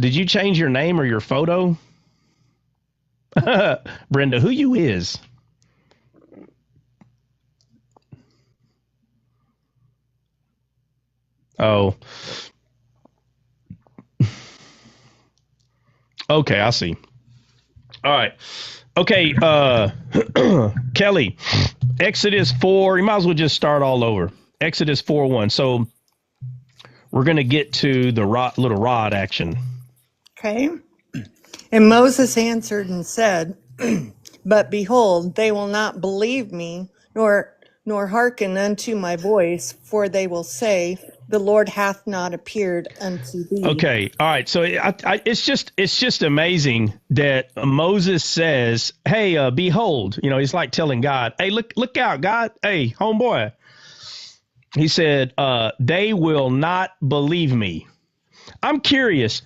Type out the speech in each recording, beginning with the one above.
Did you change your name or your photo? Brenda, who you is? Oh. Okay, I see. All right. Okay, Kelly, Exodus 4, you might as well just start all over. Exodus 4:1. So we're going to get to the little rod action. Okay. And Moses answered and said, but behold, they will not believe me, nor hearken unto my voice, for they will say, the Lord hath not appeared unto thee. Okay, all right. So it's just amazing that Moses says, "Hey, behold," he's like telling God, "Hey, look out, God. Hey, homeboy." He said, "They will not believe me." I'm curious.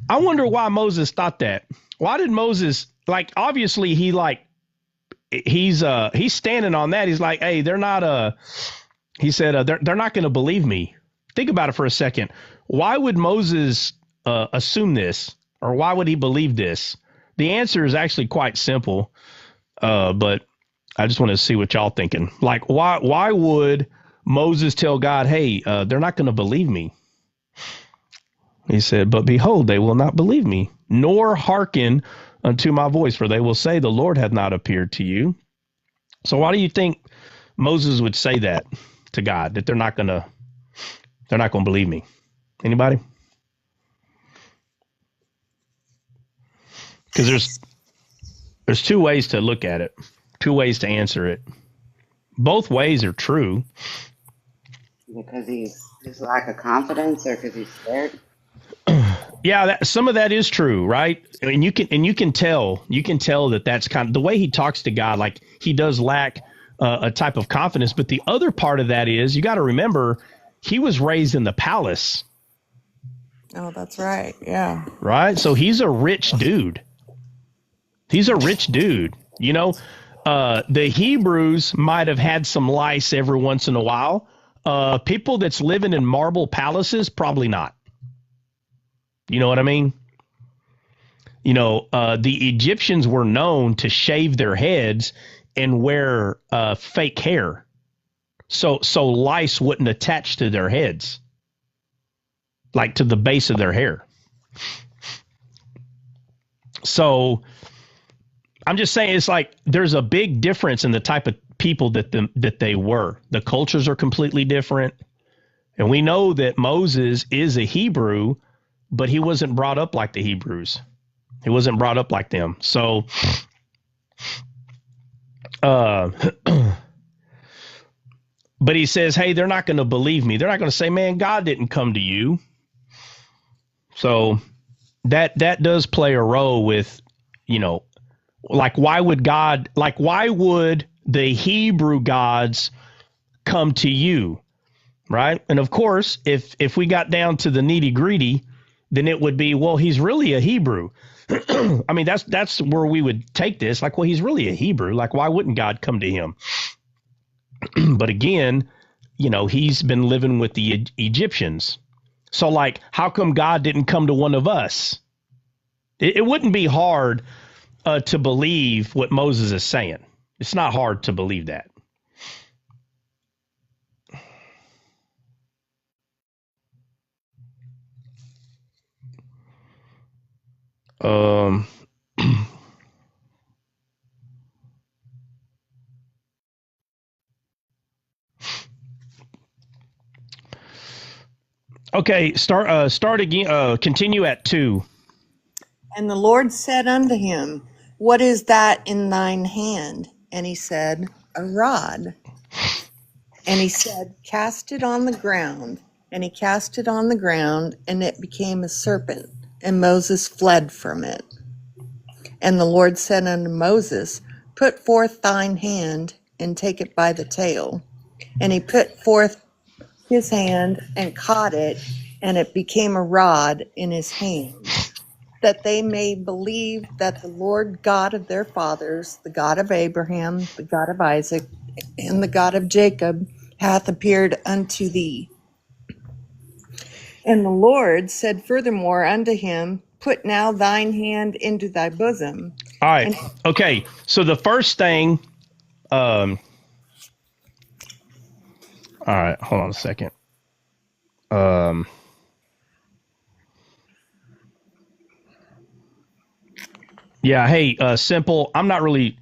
I wonder why Moses thought that. Why did Moses obviously he's standing on that. He's like, "Hey, they're not he said they're not going to believe me." Think about it for a second. Why would Moses assume this, or why would he believe this? The answer is actually quite simple, but I just want to see what y'all thinking. Why would Moses tell God, "Hey, they're not going to believe me"? He said, "But behold, they will not believe me, nor hearken unto my voice, for they will say, the Lord hath not appeared to you." So why do you think Moses would say that to God, that they're not going to believe me? Anybody? Because there's two ways to look at it, two ways to answer it. Both ways are true. Because he's lack of confidence, or because he's scared. Yeah, some of that is true, right? And you can tell that that's kind of the way he talks to God. Like, he does lack a type of confidence. But the other part of that is, you got to remember, he was raised in the palace. Oh, that's right. Yeah. Right. So he's a rich dude. The Hebrews might have had some lice every once in a while. People that's living in marble palaces, probably not. You know what I mean? The Egyptians were known to shave their heads and wear fake hair. So lice wouldn't attach to their heads, like to the base of their hair. So I'm just saying, it's like there's a big difference in the type of people that they were. The cultures are completely different. And we know that Moses is a Hebrew, but he wasn't brought up like the Hebrews. He wasn't brought up like them. So but he says, hey, they're not going to believe me. They're not going to say, man, God didn't come to you. So that does play a role with, why would the Hebrew gods come to you? Right. And of course, if we got down to the nitty gritty, then it would be, well, he's really a Hebrew. I mean, that's where we would take this. Like, well, he's really a Hebrew. Like, why wouldn't God come to him? But again, he's been living with the Egyptians. So, how come God didn't come to one of us? It wouldn't be hard to believe what Moses is saying. It's not hard to believe that. Okay, start again. Continue at 2. And the Lord said unto him, what is that in thine hand? And he said, a rod. And he said, cast it on the ground. And he cast it on the ground, and it became a serpent. And Moses fled from it. And the Lord said unto Moses, put forth thine hand, and take it by the tail. And he put forth his hand, and caught it, and it became a rod in his hand, that they may believe that the Lord God of their fathers, the God of Abraham, the God of Isaac, and the God of Jacob, hath appeared unto thee. And the Lord said furthermore unto him, Put now thine hand into thy bosom. All right. And Okay. So the first thing, all right, hold on a second. Yeah. Hey, simple. I'm not really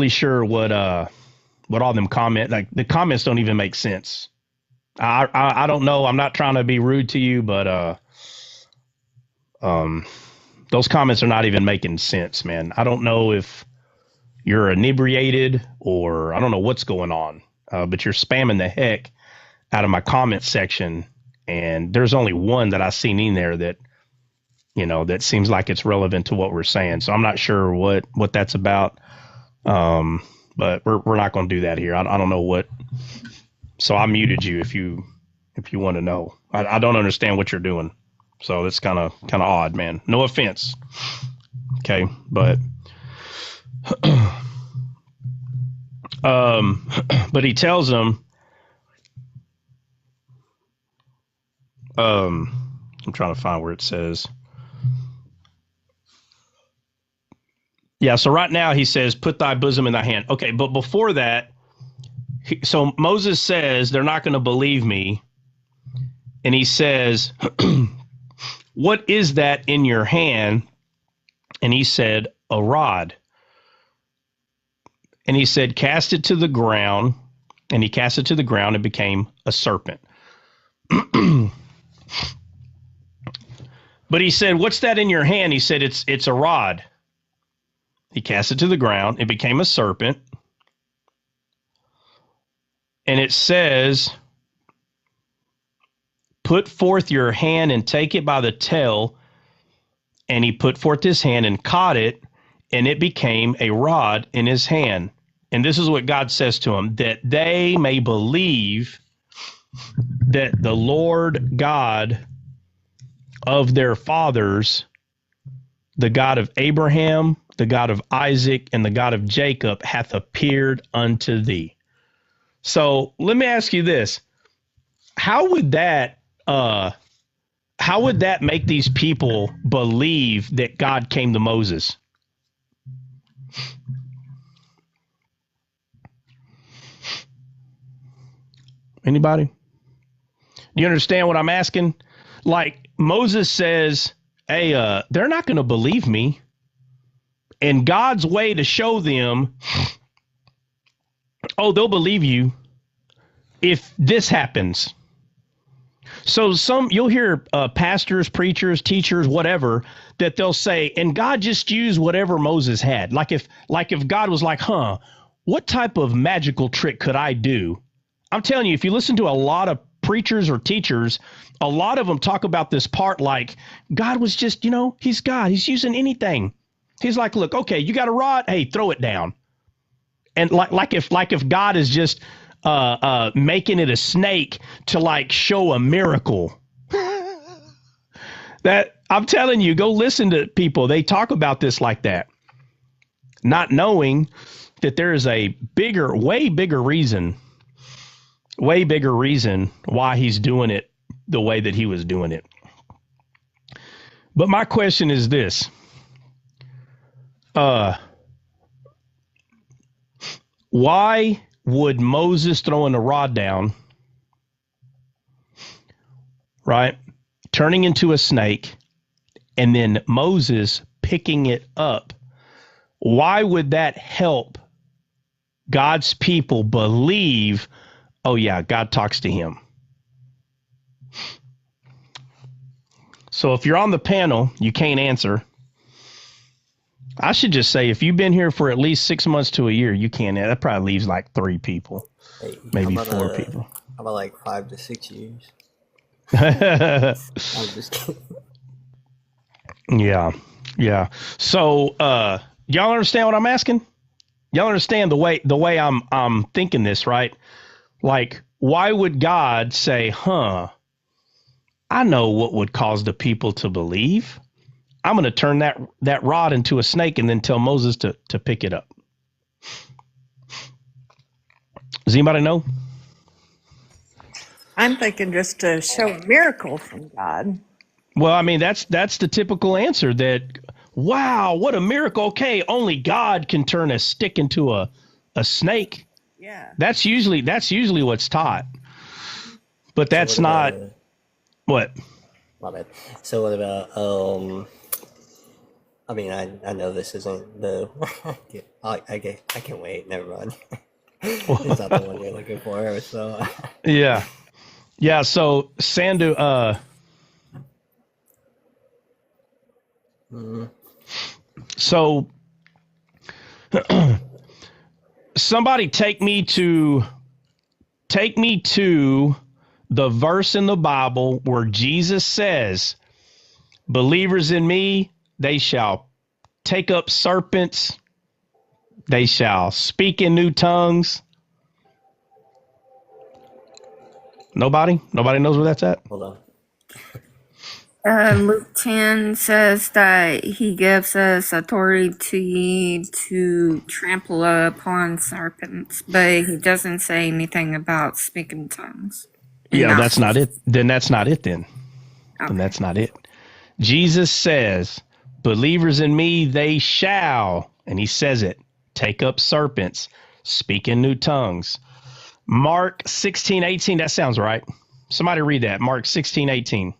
sure what all them like the comments don't even make sense. I don't know. I'm not trying to be rude to you, but those comments are not even making sense, man. I don't know if you're inebriated or I don't know what's going on, but you're spamming the heck out of my comment section, and there's only one that I seen in there that that seems like it's relevant to what we're saying. So I'm not sure what that's about, but we're not going to do that here. I don't know what. So I muted you if you want to know. I don't understand what you're doing. So it's kind of odd, man. No offense. Okay, but but he tells them, I'm trying to find where it says. Yeah, so right now he says, put thy bosom in thy hand. Okay, but before that, so Moses says they're not going to believe me. And he says, what is that in your hand? And he said, a rod. And he said, cast it to the ground. And he cast it to the ground and became a serpent. But he said, what's that in your hand? He said, it's a rod. He cast it to the ground. It became a serpent. And it says, put forth your hand and take it by the tail. And he put forth his hand and caught it, and it became a rod in his hand. And this is what God says to him, that they may believe that the Lord God of their fathers, the God of Abraham, the God of Isaac, and the God of Jacob hath appeared unto thee. So let me ask you this. How would that make these people believe that God came to Moses? Anybody? Do you understand what I'm asking? Like Moses says, hey, they're not going to believe me. And God's way to show them, oh, they'll believe you if this happens. So you'll hear pastors, preachers, teachers, whatever, that they'll say, and God just used whatever Moses had. Like if God was like, what type of magical trick could I do? I'm telling you, if you listen to a lot of preachers or teachers, a lot of them talk about this part like God was just, he's God. He's using anything. He's like, look, okay, you got a rod? Hey, throw it down. And like if God is just making it a snake to like show a miracle. That I'm telling you, go listen to people. They talk about this like that, not knowing that there is a way bigger reason why he's doing it the way that he was doing it. But my question is this. Why would Moses throwing the rod down, right, turning into a snake, and then Moses picking it up, why would that help God's people believe, oh yeah, God talks to him? So if you're on the panel, you can't answer. I should just say, if you've been here for at least 6 months to a year, you can't. That probably leaves like 3 people, maybe 4 people. How about like 5 to 6 years? I'm just kidding. Yeah. So, y'all understand what I'm asking? Y'all understand the way I'm thinking this, right? Like, why would God say, I know what would cause the people to believe. I'm going to turn that rod into a snake and then tell Moses to pick it up. Does anybody know? I'm thinking just to show a miracle from God. Well, I mean, that's the typical answer that, wow, what a miracle. Okay, only God can turn a stick into a snake. Yeah. That's usually what's taught. But So that's what not about, what. my bad. So what about, I mean, I know this isn't the, I can wait, never mind. It's not the one you're looking for, so. Yeah. Yeah, so Sandu so somebody take me to the verse in the Bible where Jesus says, believers in me, they shall take up serpents, they shall speak in new tongues. Nobody knows where that's at. Hold on. Luke 10 says that he gives us authority to trample upon serpents, but he doesn't say anything about speaking tongues. Yeah, No. that's not it. Then that's not it then. Okay. Then that's not it. Jesus says, believers in me, they shall, and he says it, take up serpents, speak in new tongues. Mark 16:18, that sounds right. Somebody read that. Mark 16:18.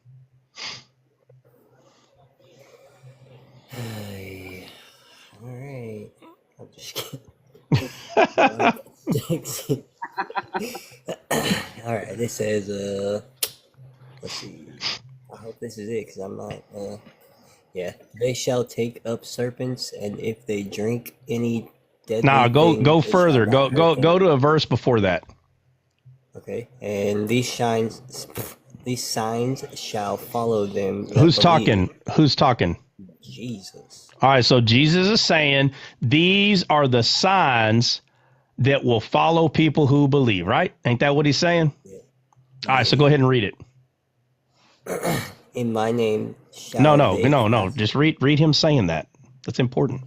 All right. I'm just kidding. All right. This says, let's see. I hope this is it because I'm not, yeah. They shall take up serpents, and if they drink any deadly Now go thing, go it shall further. not hurt them. Go to a verse before that. Okay. And these signs shall follow them that Who's believe. talking? Who's talking? Jesus. All right, so Jesus is saying these are the signs that will follow people who believe, right? Ain't that what he's saying? Yeah. All right, so go ahead and read it. In my name shall No. Just read him saying that. That's important.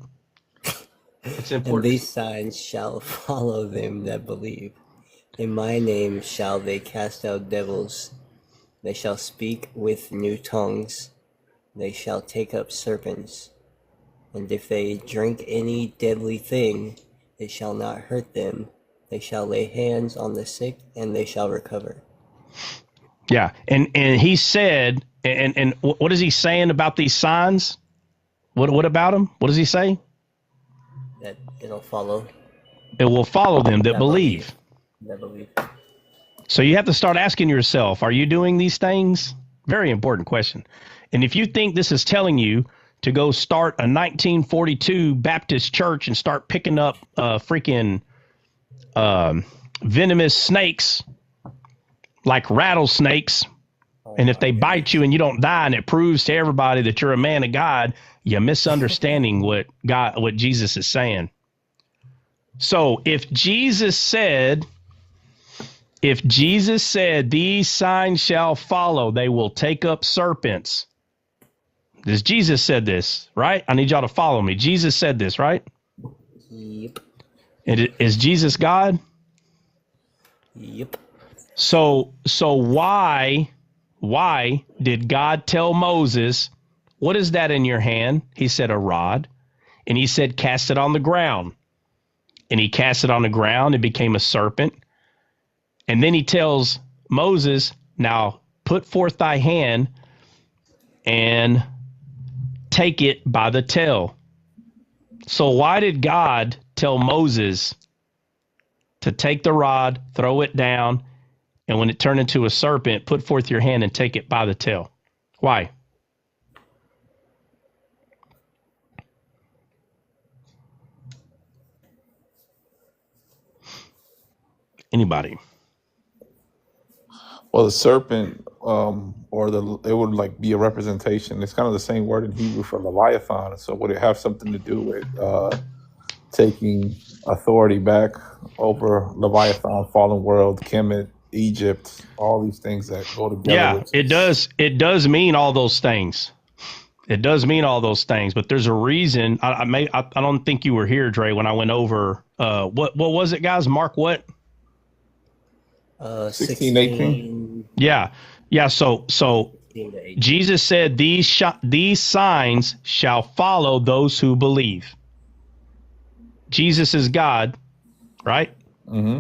It's And important. these signs shall follow them that believe. In my name shall they cast out devils. They shall speak with new tongues. They shall take up serpents. And if they drink any deadly thing, it shall not hurt them. They shall lay hands on the sick, and they shall recover. Yeah, and he said, and what is he saying about these signs? What about them? What does he say? That it'll follow. It will follow them that believe. That believe. So you have to start asking yourself, are you doing these things? Very important question. And if you think this is telling you to go start a 1942 Baptist church and start picking up freaking venomous snakes like rattlesnakes, and if they bite you and you don't die and it proves to everybody that you're a man of God, you're misunderstanding what Jesus is saying. So if Jesus said, these signs shall follow, they will take up serpents. This Jesus said this, right? I need y'all to follow me. Jesus said this, right? Yep. And is Jesus God? Yep. So why did God tell Moses, what is that in your hand? He said, a rod. And he said, cast it on the ground. And he cast it on the ground. It became a serpent. And then he tells Moses, now put forth thy hand and take it by the tail. So why did God tell Moses to take the rod, throw it down, and when it turned into a serpent, put forth your hand and take it by the tail? Why? Anybody? Well, the serpent, it would like be a representation. It's kind of the same word in Hebrew for Leviathan. So would it have something to do with taking authority back over Leviathan, fallen world, Kemet, Egypt, all these things that go together? Yeah, it does. It does mean all those things. It does mean all those things, but there's a reason. I don't think you were here, Dre, when I went over. What was it, guys? Mark what? 16, 18? Yeah. Yeah. So 16 to 18. Jesus said, these signs shall follow those who believe. Jesus is God, right? Mm-hmm.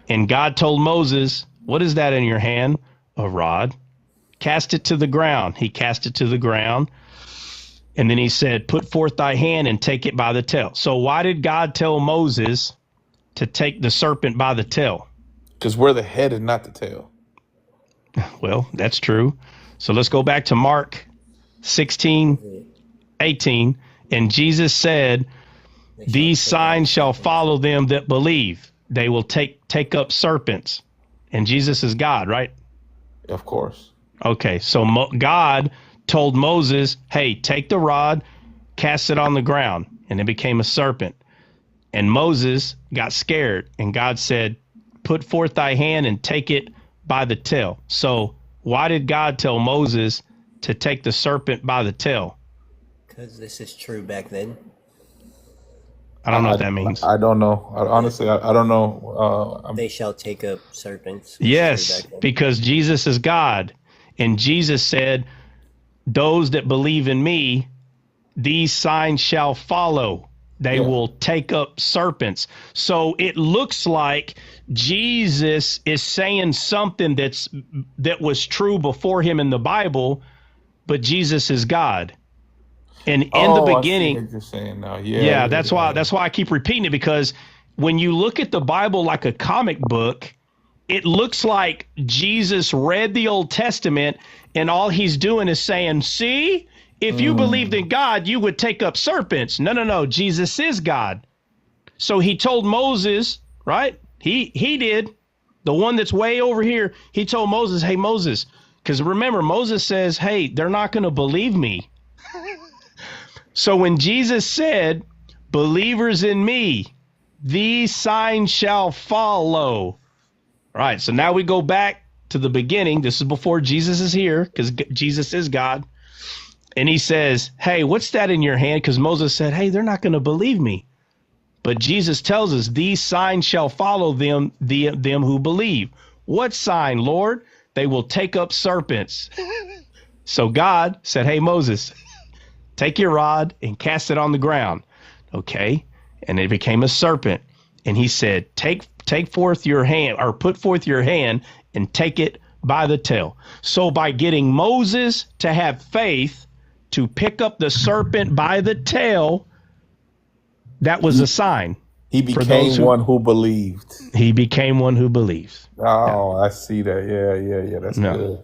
And God told Moses, what is that in your hand? A rod. Cast it to the ground. He cast it to the ground. And then he said, put forth thy hand and take it by the tail. So why did God tell Moses to take the serpent by the tail? Because we're the head and not the tail. Well, that's true. So let's go back to Mark 16, 18. And Jesus said, these signs shall follow them that believe. They will take up serpents. And Jesus is God, right? Of course. Okay, so God told Moses, hey, take the rod, cast it on the ground, and it became a serpent. And Moses got scared, and God said, put forth thy hand and take it by the tail. So why did God tell Moses to take the serpent by the tail? Because this is true back then. I don't know what that means. I don't know. Honestly, I don't know. They shall take up serpents. Which is true Yes, back then. because Jesus is God. And Jesus said, those that believe in me, these signs shall follow. They will take up serpents. So it looks like Jesus is saying something that was true before him in the Bible, but Jesus is God. And in the beginning, I see what you're saying now. that's why I keep repeating it, because when you look at the Bible like a comic book, it looks like Jesus read the Old Testament and all he's doing is saying, see, if you believed in God, you would take up serpents. No. Jesus is God. So he told Moses, right? He did. The one that's way over here, he told Moses, hey, Moses, because remember, Moses says, hey, they're not going to believe me. So when Jesus said, believers in me, these signs shall follow. All right, so now we go back to the beginning. This is before Jesus is here, because Jesus is God. And he says, hey, what's that in your hand? Because Moses said, hey, they're not going to believe me. But Jesus tells us, these signs shall follow them who believe. What sign, Lord? They will take up serpents. So God said, hey, Moses, take your rod and cast it on the ground. Okay. And it became a serpent. And he said, take forth your hand, or put forth your hand and take it by the tail. So by getting Moses to have faith to pick up the serpent by the tail, that was a sign. He became one who believed. He became one who believes. Oh, I see that. Yeah. That's good.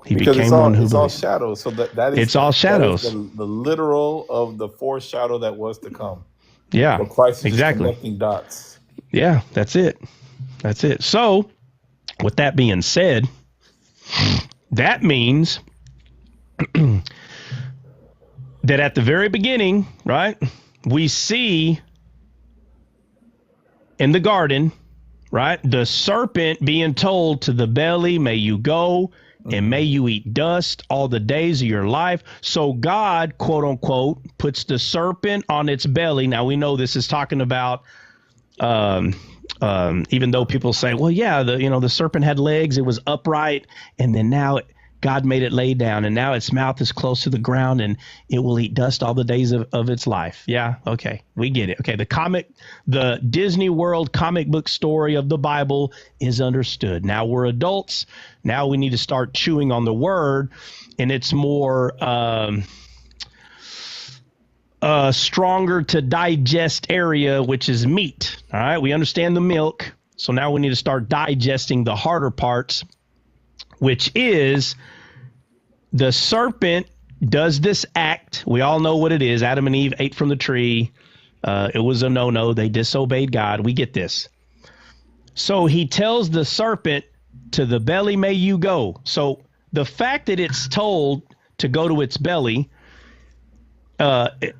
He Because became one who it's all believes. shadows. So that is, It's all shadows. That is the literal of the foreshadow that was to come. Yeah, But Christ is exactly. just connecting dots. Yeah, that's it. That's it. So, with that being said, that means that at the very beginning, right, we see in the garden, right, the serpent being told to the belly, may you go and may you eat dust all the days of your life. So God, quote unquote, puts the serpent on its belly. Now we know this is talking about, even though people say, well, yeah, the serpent had legs, it was upright, and then now God made it lay down, and now its mouth is close to the ground, and it will eat dust all the days of its life. Yeah, okay, we get it. Okay, the Disney World comic book story of the Bible is understood. Now we're adults. Now we need to start chewing on the word, and it's more stronger to digest area, which is meat. All right, we understand the milk, so now we need to start digesting the harder parts, which is the serpent does this act. We all know what it is. Adam and Eve ate from the tree. It was a no-no. They disobeyed God. We get this. So he tells the serpent, to the belly may you go. So the fact that it's told to go to its belly,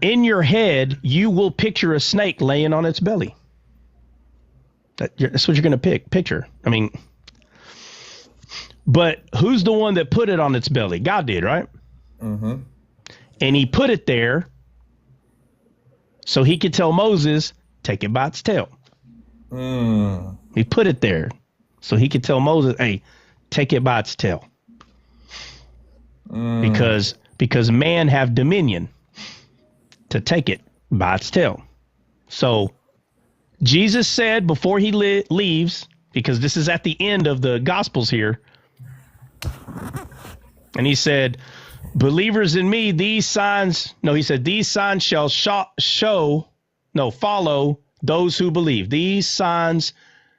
in your head, you will picture a snake laying on its belly. That's what you're going to picture. I mean, but who's the one that put it on its belly? God did, right? Mm-hmm. And he put it there so he could tell Moses, take it by its tail. He put it there so he could tell Moses, hey, take it by its tail. Because man have dominion to take it by its tail. So Jesus said before he leaves, because this is at the end of the Gospels here, and he said, believers in me, these signs shall follow those who believe. These signs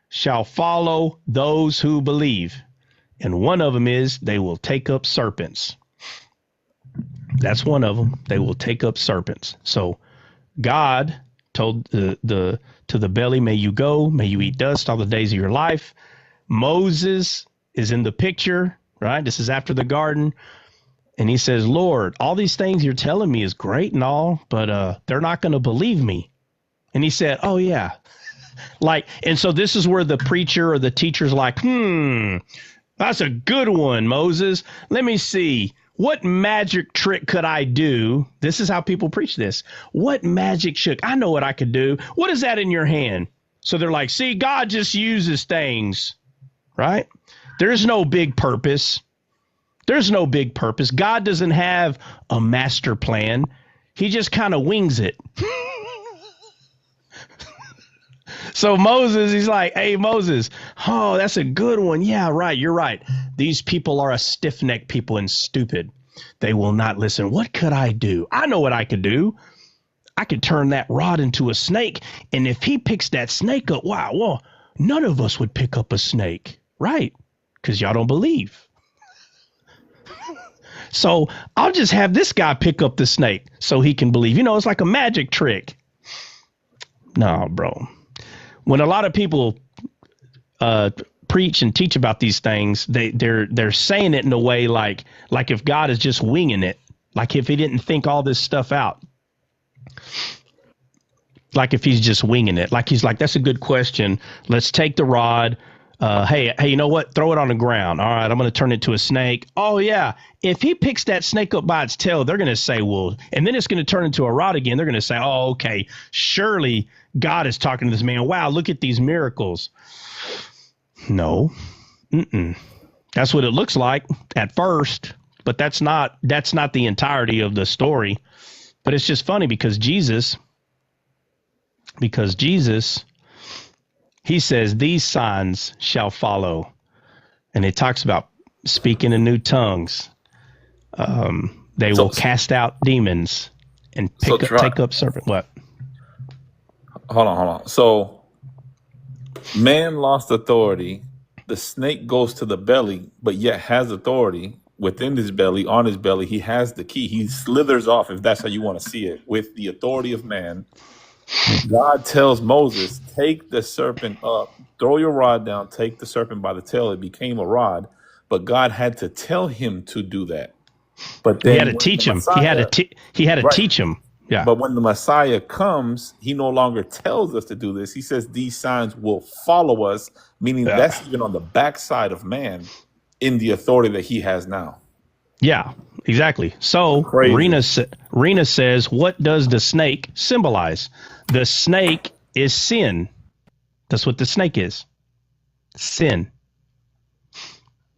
shall follow those who believe. And one of them is they will take up serpents. That's one of them. They will take up serpents. So God told to the belly, may you go, may you eat dust all the days of your life. Moses is in the picture, right? This is after the garden. And he says, Lord, all these things you're telling me is great and all, but they're not going to believe me. And he said, oh, yeah. And so this is where the preacher or the teacher's like, that's a good one, Moses. Let me see. What magic trick could I do? This is how people preach this. What magic trick? I know what I could do. What is that in your hand? So they're like, see, God just uses things, right? There's no big purpose. There's no big purpose. God doesn't have a master plan. He just kind of wings it. So Moses, he's like, hey, Moses, oh, that's a good one. Yeah, right. You're right. These people are a stiff-necked people and stupid. They will not listen. What could I do? I know what I could do. I could turn that rod into a snake. And if he picks that snake up, wow, well, none of us would pick up a snake. Right. Because y'all don't believe. So I'll just have this guy pick up the snake so he can believe. It's like a magic trick. No, bro. When a lot of people preach and teach about these things, they're saying it in a way like if God is just winging it, like if he didn't think all this stuff out, like if he's just winging it, like he's like, that's a good question. Let's take the rod. Hey, you know what? Throw it on the ground. All right, I'm going to turn it to a snake. Oh, yeah. If he picks that snake up by its tail, they're going to say, well, and then it's going to turn into a rod again. They're going to say, oh, okay, surely God is talking to this man. Wow, look at these miracles. No. That's what it looks like at first, but that's not the entirety of the story. But it's just funny because Jesus, he says, these signs shall follow. And it talks about speaking in new tongues. They will cast out demons and take up serpent. What? Hold on. So man lost authority. The snake goes to the belly, but yet has authority within his belly, on his belly. He has the key. He slithers off, if that's how you want to see it, with the authority of man. God tells Moses, take the serpent up, throw your rod down, take the serpent by the tail. It became a rod, but God had to tell him to do that. But then he had to teach him. He had to teach him. Yeah. But when the Messiah comes, he no longer tells us to do this. He says these signs will follow us, meaning that's even on the backside of man in the authority that he has now. Yeah, exactly. So Rena says, what does the snake symbolize? The snake is sin. That's what the snake is. Sin.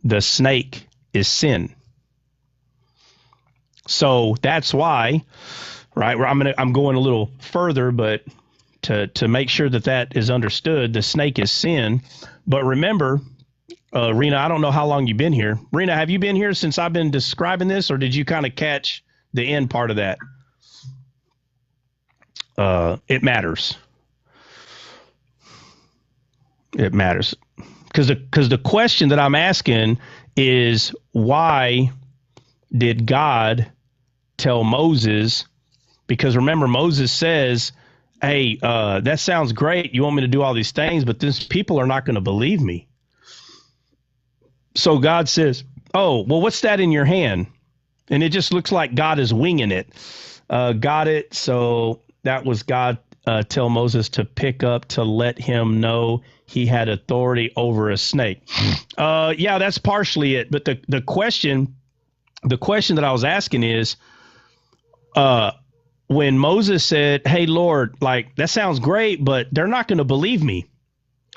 The snake is sin. So that's why, right? I'm going a little further, but to make sure that is understood, the snake is sin. But remember, Rena, I don't know how long you've been here. Rena, have you been here since I've been describing this, or did you kind of catch the end part of that? It matters. It matters. Because the question that I'm asking is, why did God tell Moses? Because remember, Moses says, hey, that sounds great. You want me to do all these things, but these people are not going to believe me. So God says, oh, well, what's that in your hand? And it just looks like God is winging it. Got it. So that was God tell Moses to pick up, to let him know he had authority over a snake. Yeah, that's partially it. But the question that I was asking is, when Moses said, hey, Lord, like, that sounds great, but they're not going to believe me.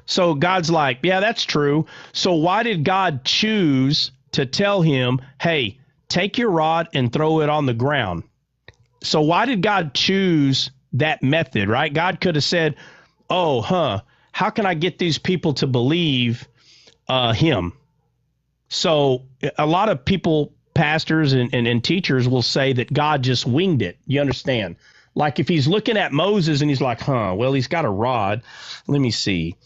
So God's like, yeah, that's true. So why did God choose to tell him, hey, take your rod and throw it on the ground? So why did God choose that method, right? God could have said, oh, how can I get these people to believe him? So a lot of people, pastors and teachers will say that God just winged it. You understand? Like if he's looking at Moses and he's like, well, he's got a rod. Let me see.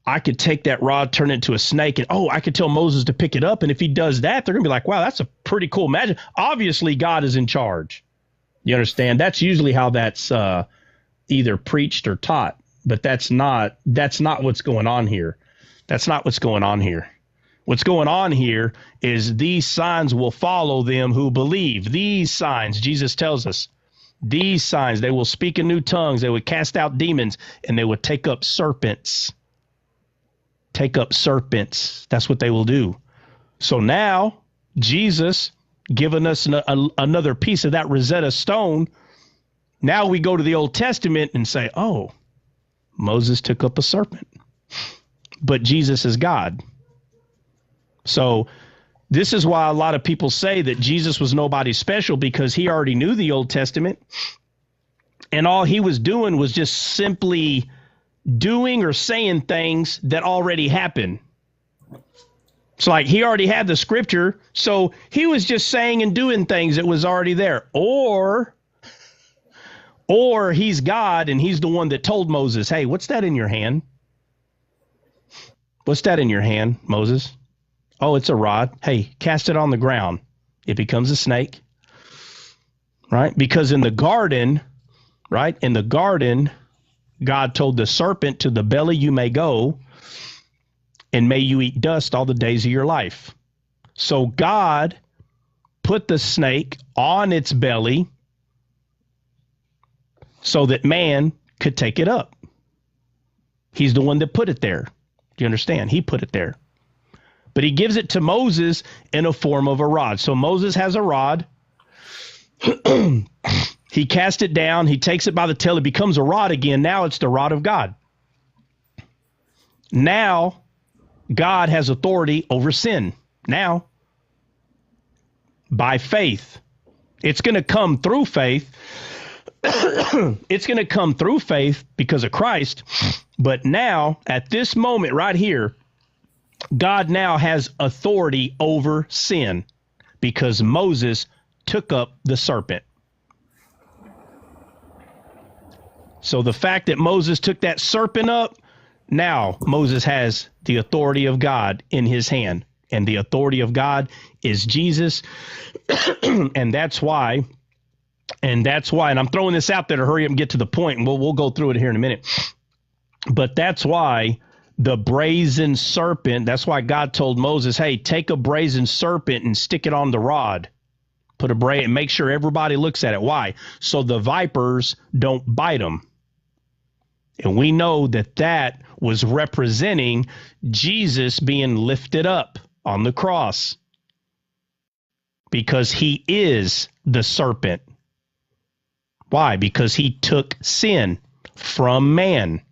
I could take that rod, turn it into a snake, and I could tell Moses to pick it up. And if he does that, they're going to be like, wow, that's a pretty cool magic. Obviously, God is in charge. You understand? That's usually how that's either preached or taught. But that's not what's going on here. That's not what's going on here. What's going on here is these signs will follow them who believe. These signs, Jesus tells us, these signs, they will speak in new tongues, they would cast out demons, and they would take up serpents. Take up serpents. That's what they will do. So now, Jesus giving us another piece of that Rosetta Stone. Now we go to the Old Testament and say, oh, Moses took up a serpent, but Jesus is God. So this is why a lot of people say that Jesus was nobody special, because he already knew the Old Testament, and all he was doing was just simply doing or saying things that already happened. It's like he already had the scripture, so he was just saying and doing things that was already there. Or he's God and he's the one that told Moses, hey, what's that in your hand? What's that in your hand, Moses? Oh, it's a rod. Hey, cast it on the ground. It becomes a snake, right? Because in the garden, right? In the garden, God told the serpent, to the belly you may go, and may you eat dust all the days of your life. So God put the snake on its belly so that man could take it up. He's the one that put it there. Do you understand? He put it there. But he gives it to Moses in a form of a rod. So Moses has a rod. He casts it down. He takes it by the tail. It becomes a rod again. Now it's the rod of God. Now God has authority over sin. Now, by faith, it's going to come through faith. It's going to come through faith because of Christ. But now, at this moment right here, God now has authority over sin because Moses took up the serpent. So the fact that Moses took that serpent up, now Moses has the authority of God in his hand. And the authority of God is Jesus. And that's why, and I'm throwing this out there to hurry up and get to the point, and we'll go through it here in a minute. But that's why the brazen serpent, that's why God told Moses, hey, take a brazen serpent and stick it on the rod. Put a braid and make sure everybody looks at it. Why? So the vipers don't bite them. And we know that that was representing Jesus being lifted up on the cross because he is the serpent. Why? Because he took sin from man.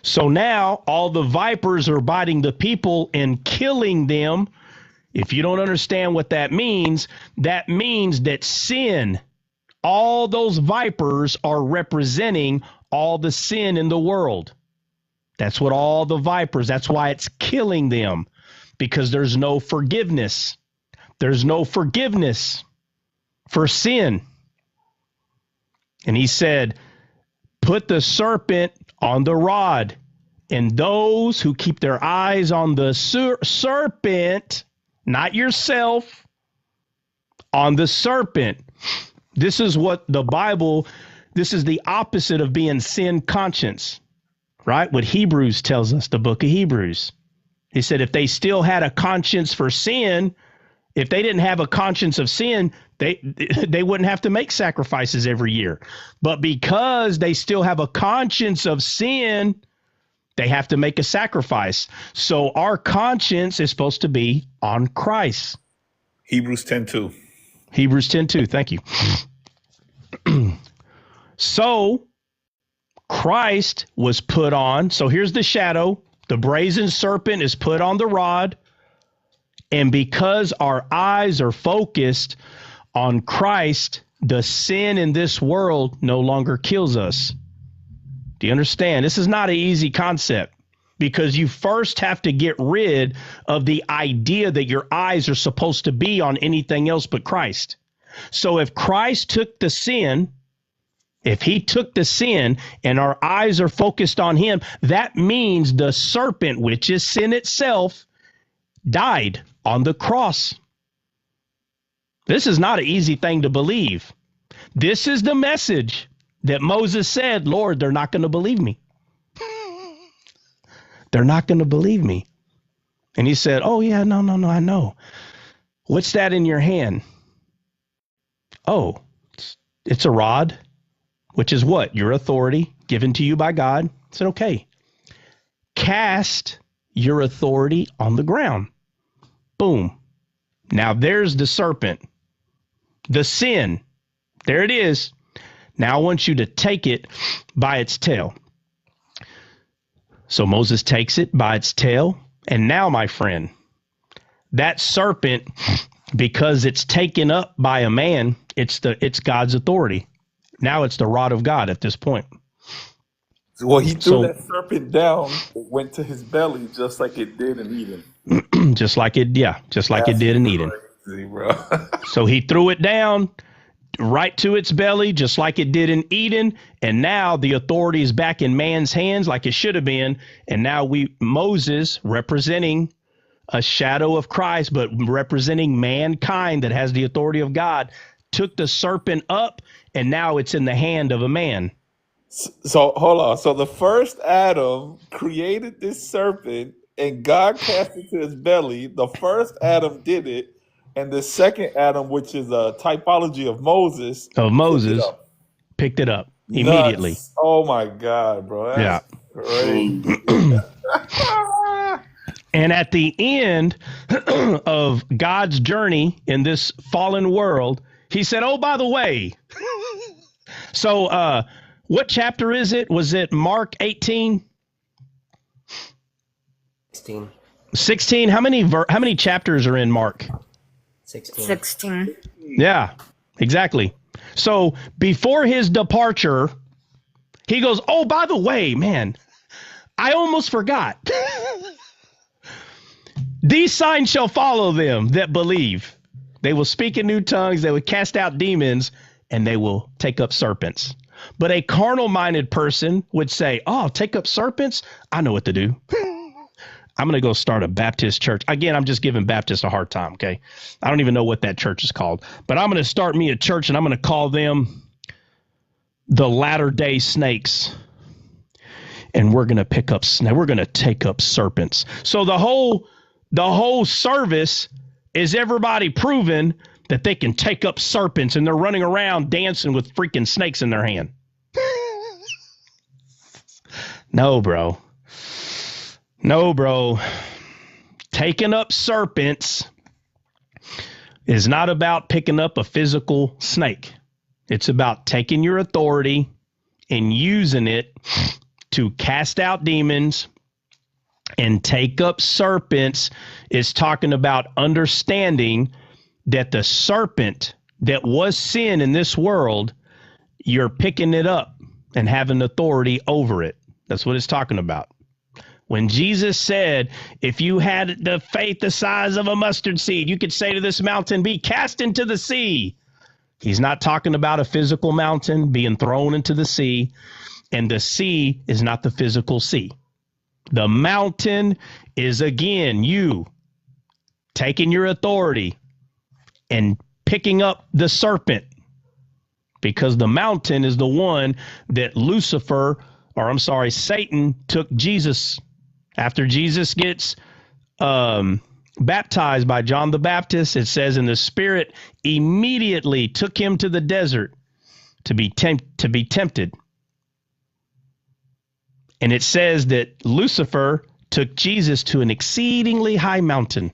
So now all the vipers are biting the people and killing them. If you don't understand what that means that sin, all those vipers are representing all the sin in the world. That's what all the vipers, that's why it's killing them, because there's no forgiveness. There's no forgiveness for sin. And he said, put the serpent on the rod, and those who keep their eyes on the serpent, not yourself, on the serpent. This is what the Bible, this is the opposite of being sin conscious, right? What Hebrews tells us, the book of Hebrews. He said if they still had a conscience for sin, if they didn't have a conscience of sin, they wouldn't have to make sacrifices every year. But because they still have a conscience of sin, they have to make a sacrifice. So our conscience is supposed to be on Christ. Hebrews 10:2. Hebrews 10:2. Thank you. So Christ was put on. So here's the shadow. The brazen serpent is put on the rod. And because our eyes are focused on Christ, the sin in this world no longer kills us. Do you understand? This is not an easy concept, because you first have to get rid of the idea that your eyes are supposed to be on anything else but Christ. So if Christ took the sin, if he took the sin and our eyes are focused on him, that means the serpent, which is sin itself, died on the cross. This is not an easy thing to believe. This is the message that Moses said, Lord, they're not going to believe me. They're not going to believe me. And he said, oh, yeah, no, I know. What's that in your hand? Oh, it's a rod, which is what? Your authority given to you by God. I said, okay. Cast your authority on the ground. Boom. Now there's the serpent, the sin. There it is. Now I want you to take it by its tail. So Moses takes it by its tail. And now, my friend, that serpent, because it's taken up by a man, it's God's authority. Now it's the rod of God at this point. Well, he threw that serpent down, it went to his belly just like it did in Eden. just like it did in Eden. Crazy, bro. So he threw it down right to its belly, just like it did in Eden. And now the authority is back in man's hands like it should have been. And now Moses, representing a shadow of Christ, but representing mankind that has the authority of God, took the serpent up, and now it's in the hand of a man. So hold on. So the first Adam created this serpent and God cast it to his belly. The first Adam did it. And the second Adam, which is a typology of Moses, picked it up immediately. Nuts. Oh my God, bro. That's crazy. And at the end of God's journey in this fallen world, he said, oh, by the way, so what chapter is it? Was it Mark 18? 16. How many chapters are in Mark? 16. Yeah, exactly. So before his departure, he goes, oh, by the way, man, I almost forgot. These signs shall follow them that believe. They will speak in new tongues. They will cast out demons, and they will take up serpents. But a carnal-minded person would say, oh, take up serpents? I know what to do. I'm going to go start a Baptist church. Again, I'm just giving Baptists a hard time, okay? I don't even know what that church is called. But I'm going to start me a church, and I'm going to call them the Latter-day Snakes. And we're going to we're going to take up serpents. So the whole service is everybody proving that they can take up serpents, and they're running around dancing with freaking snakes in their hand. No, bro. Taking up serpents is not about picking up a physical snake. It's about taking your authority and using it to cast out demons and take up serpents. Is talking about understanding that the serpent that was sin in this world, you're picking it up and having authority over it. That's what it's talking about. When Jesus said, if you had the faith the size of a mustard seed, you could say to this mountain, be cast into the sea. He's not talking about a physical mountain being thrown into the sea. And the sea is not the physical sea. The mountain is, again, you taking your authority and picking up the serpent. Because the mountain is the one that Satan took Jesus. After Jesus gets baptized by John the Baptist, it says, and the Spirit immediately took him to the desert to be tempted. And it says that Lucifer took Jesus to an exceedingly high mountain,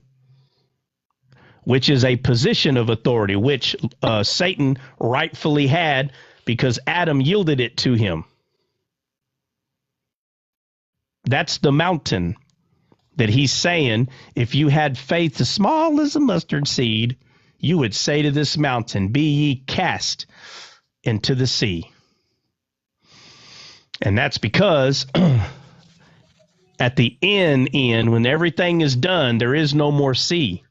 which is a position of authority, which Satan rightfully had because Adam yielded it to him. That's the mountain that he's saying, if you had faith as small as a mustard seed, you would say to this mountain, be ye cast into the sea. And that's because at the end, when everything is done, there is no more sea.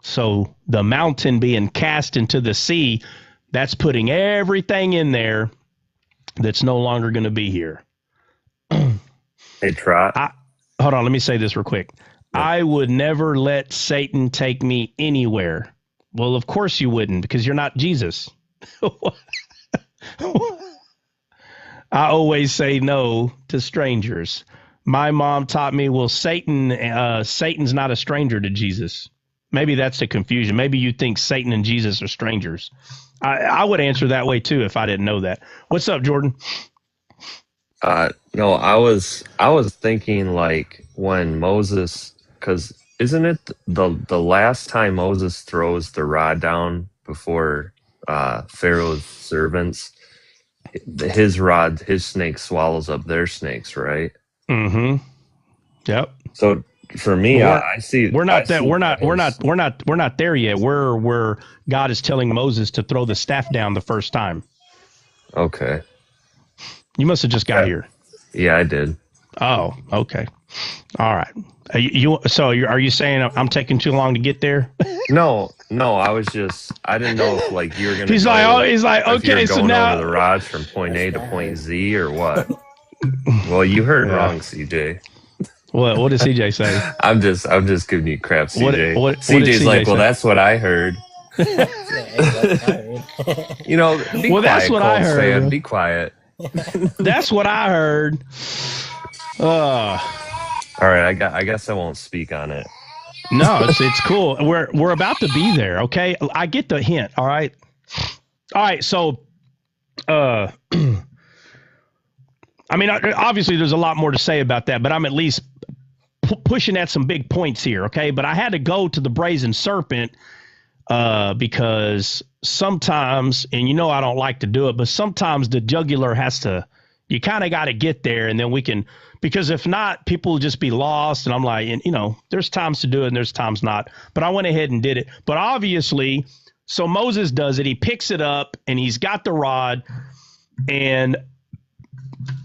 So the mountain being cast into the sea, that's putting everything in there that's no longer going to be here. Hey, Trot. Hold on, let me say this real quick. Yeah. I would never let Satan take me anywhere. Well, of course you wouldn't, because you're not Jesus. I always say no to strangers. My mom taught me, well, Satan's not a stranger to Jesus. Maybe that's the confusion. Maybe you think Satan and Jesus are strangers. I would answer that way too if I didn't know that. What's up, Jordan? No, I was thinking like when Moses, because isn't it the last time Moses throws the rod down before Pharaoh's servants, his rod, his snake swallows up their snakes, right? Mm-hmm. Yep. So for me, Well, I see we're not that I see we're not that we're as- not we're not there yet. We're where God is telling Moses to throw the staff down the first time. Okay. You must have just got here. Yeah, I did. Oh, okay. All right. Are you saying I'm taking too long to get there? No, I didn't know if like you were gonna. He's like, if you're okay, so going now over the rods from point A to point Z or what? Well, you heard wrong, CJ. what did CJ say? I'm just giving you crap, CJ. What did CJ's CJ like, well, say? that's what I heard. You know, be Well, quiet, that's what I Colts heard. fan. Be quiet. That's what I heard. All right, I guess I won't speak on it. No, it's cool. We're about to be there. Okay, I get the hint. All right. So, I mean, obviously, there's a lot more to say about that, but I'm at least pushing at some big points here. Okay, but I had to go to the brazen serpent because sometimes, and you know, I don't like to do it, but sometimes the jugular has to. You kind of got to get there, and then we can. Because if not, people will just be lost. And I'm like, and, you know, there's times to do it and there's times not. But I went ahead and did it. But obviously, so Moses does it. He picks it up and he's got the rod. And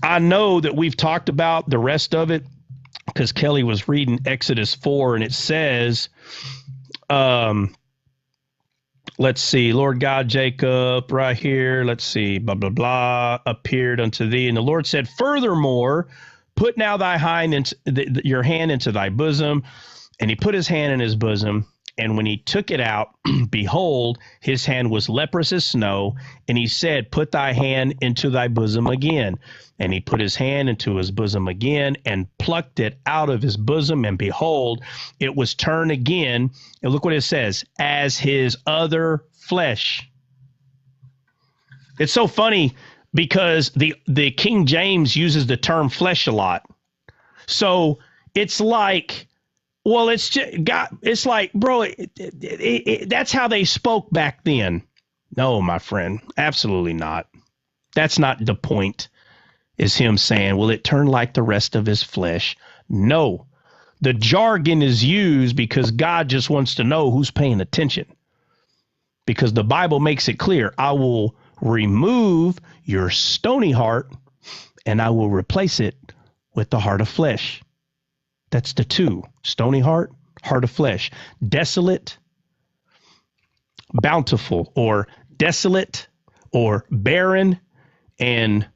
I know that we've talked about the rest of it because Kelly was reading Exodus 4 and it says, let's see, Lord God, Jacob, right here. Let's see, blah, blah, blah, appeared unto thee. And the Lord said, furthermore, put now thy hand into your hand into thy bosom. And he put his hand in his bosom. And when he took it out, behold, his hand was leprous as snow. And he said, put thy hand into thy bosom again. And he put his hand into his bosom again and plucked it out of his bosom. And behold, it was turned again. And look what it says, as his other flesh. It's so funny because the King James uses the term flesh a lot. So it's like, well, it's just God. It's like, bro, that's how they spoke back then. No, my friend, absolutely not. That's not the point, is him saying, well, it turned like the rest of his flesh. No, the jargon is used because God just wants to know who's paying attention. Because the Bible makes it clear, I will remove your stony heart and I will replace it with the heart of flesh. That's the two. Stony heart, heart of flesh. Desolate, bountiful, or desolate, or barren, and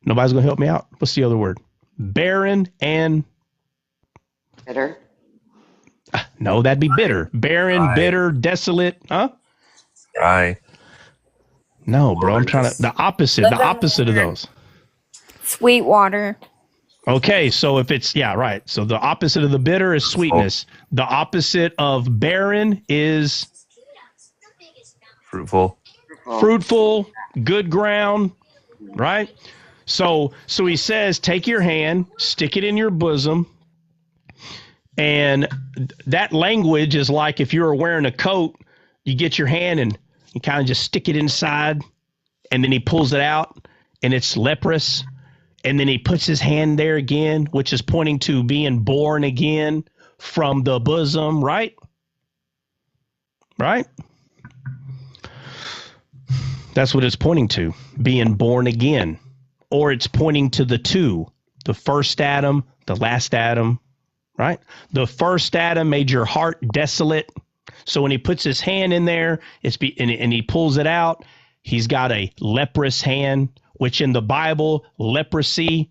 nobody's going to help me out. What's the other word? Barren and... Bitter. No, that'd be bitter. Barren, Right. bitter, desolate. Huh? Right. No, bro. I'm trying to... The opposite of those. Sweetwater. Okay, so if it's, yeah, right. So the opposite of the bitter is sweetness. The opposite of barren is Fruitful. fruitful, good ground, right? So he says, take your hand, stick it in your bosom. And that language is like if you were wearing a coat, you get your hand and you kind of just stick it inside, and then he pulls it out, and it's leprous. And then he puts his hand there again, which is pointing to being born again from the bosom, right? Right? That's what it's pointing to, being born again. Or it's pointing to the two, the first Adam, the last Adam, right? The first Adam made your heart desolate. So when he puts his hand in there, and he pulls it out, he's got a leprous hand, which in the Bible, leprosy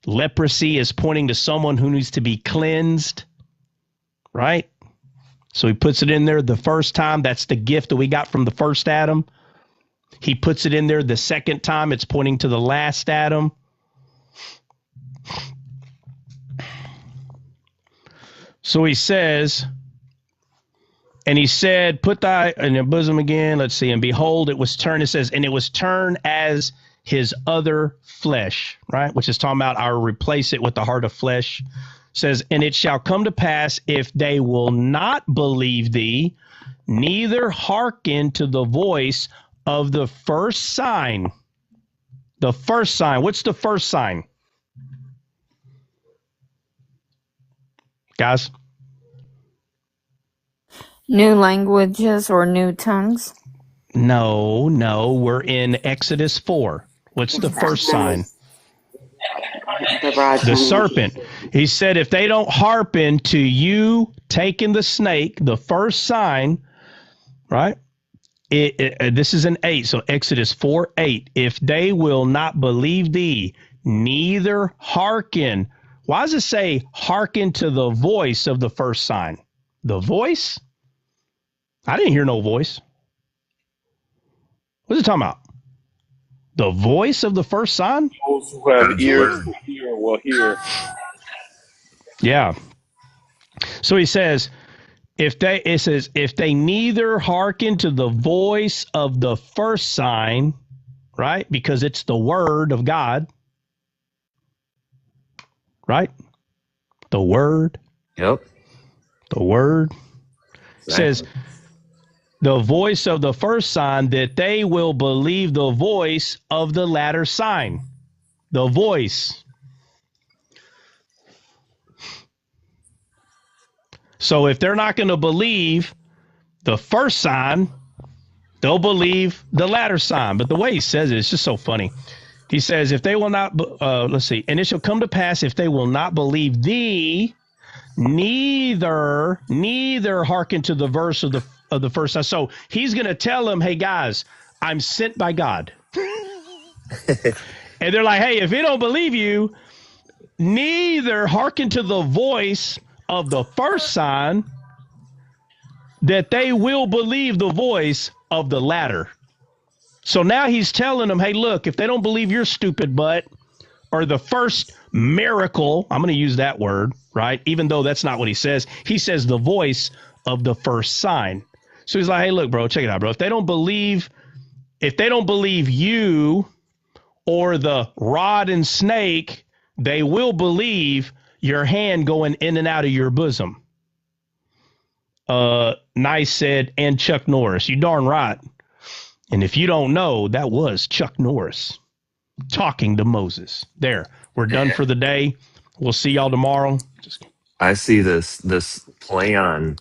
is pointing to someone who needs to be cleansed, right? So he puts it in there the first time. That's the gift that we got from the first Adam. He puts it in there the second time. It's pointing to the last Adam. So he says, and he said, put thy in your bosom again. Let's see. And behold, it was turned. It says, and it was turned as his other flesh, right? Which is talking about I'll replace it with the heart of flesh. It says, and it shall come to pass if they will not believe thee, neither hearken to the voice of the first sign. The first sign. What's the first sign? Guys? New languages or new tongues? No. We're in Exodus 4. What's the first sign? The serpent. He said, if they don't hearken to you taking the snake, the first sign, right? This is an 8. So Exodus 4:8. If they will not believe thee, neither hearken. Why does it say hearken to the voice of the first sign? The voice? I didn't hear no voice. What's it talking about? The voice of the first sign? Those who have ears to hear will hear. Yeah. So he says, if they neither hearken to the voice of the first sign, right? Because it's the word of God, right? The word. Yep. The word. Exactly. Says the voice of the first sign, that they will believe the voice of the latter sign. The voice. So if they're not going to believe the first sign, they'll believe the latter sign. But the way he says it, it's just so funny. He says, if they will not, let's see, and it shall come to pass if they will not believe thee, neither hearken to the verse of the first sign. So he's going to tell them, hey guys, I'm sent by God. And they're like, hey, if they don't believe you, neither hearken to the voice of the first sign, that they will believe the voice of the latter. So now he's telling them, hey, look, if they don't believe your stupid butt or the first miracle, I'm going to use that word, right? Even though that's not what he says. He says the voice of the first sign. So he's like, hey, look, bro, check it out, bro. If they don't believe you or the rod and snake, they will believe your hand going in and out of your bosom. Nice said, and Chuck Norris. You darn right. And if you don't know, that was Chuck Norris talking to Moses. There, we're done for the day. We'll see y'all tomorrow. I see this play on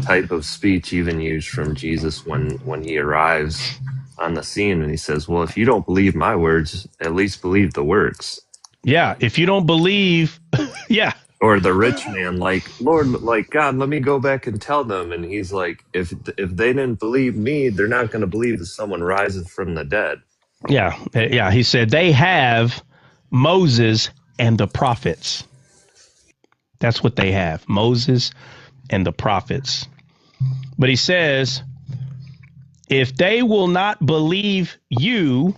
type of speech even used from Jesus when he arrives on the scene, and he says, well, if you don't believe my words, at least believe the works. Yeah, if you don't believe, yeah. Or the rich man, like, Lord, like, God, let me go back and tell them. And he's like, if they didn't believe me, they're not going to believe that someone rises from the dead. Yeah. He said they have Moses and the prophets. That's what they have, Moses and the prophets. But he says, if they will not believe you,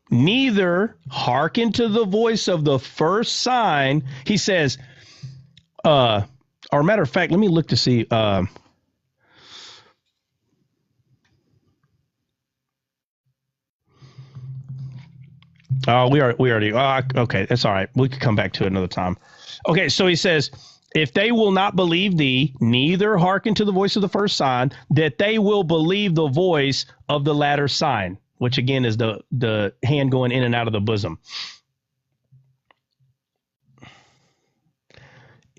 neither hearken to the voice of the first sign. He says, or matter of fact, let me look to see. We already. Okay, that's all right. We could come back to it another time. Okay, so he says, if they will not believe thee, neither hearken to the voice of the first sign, that they will believe the voice of the latter sign, which again is the hand going in and out of the bosom.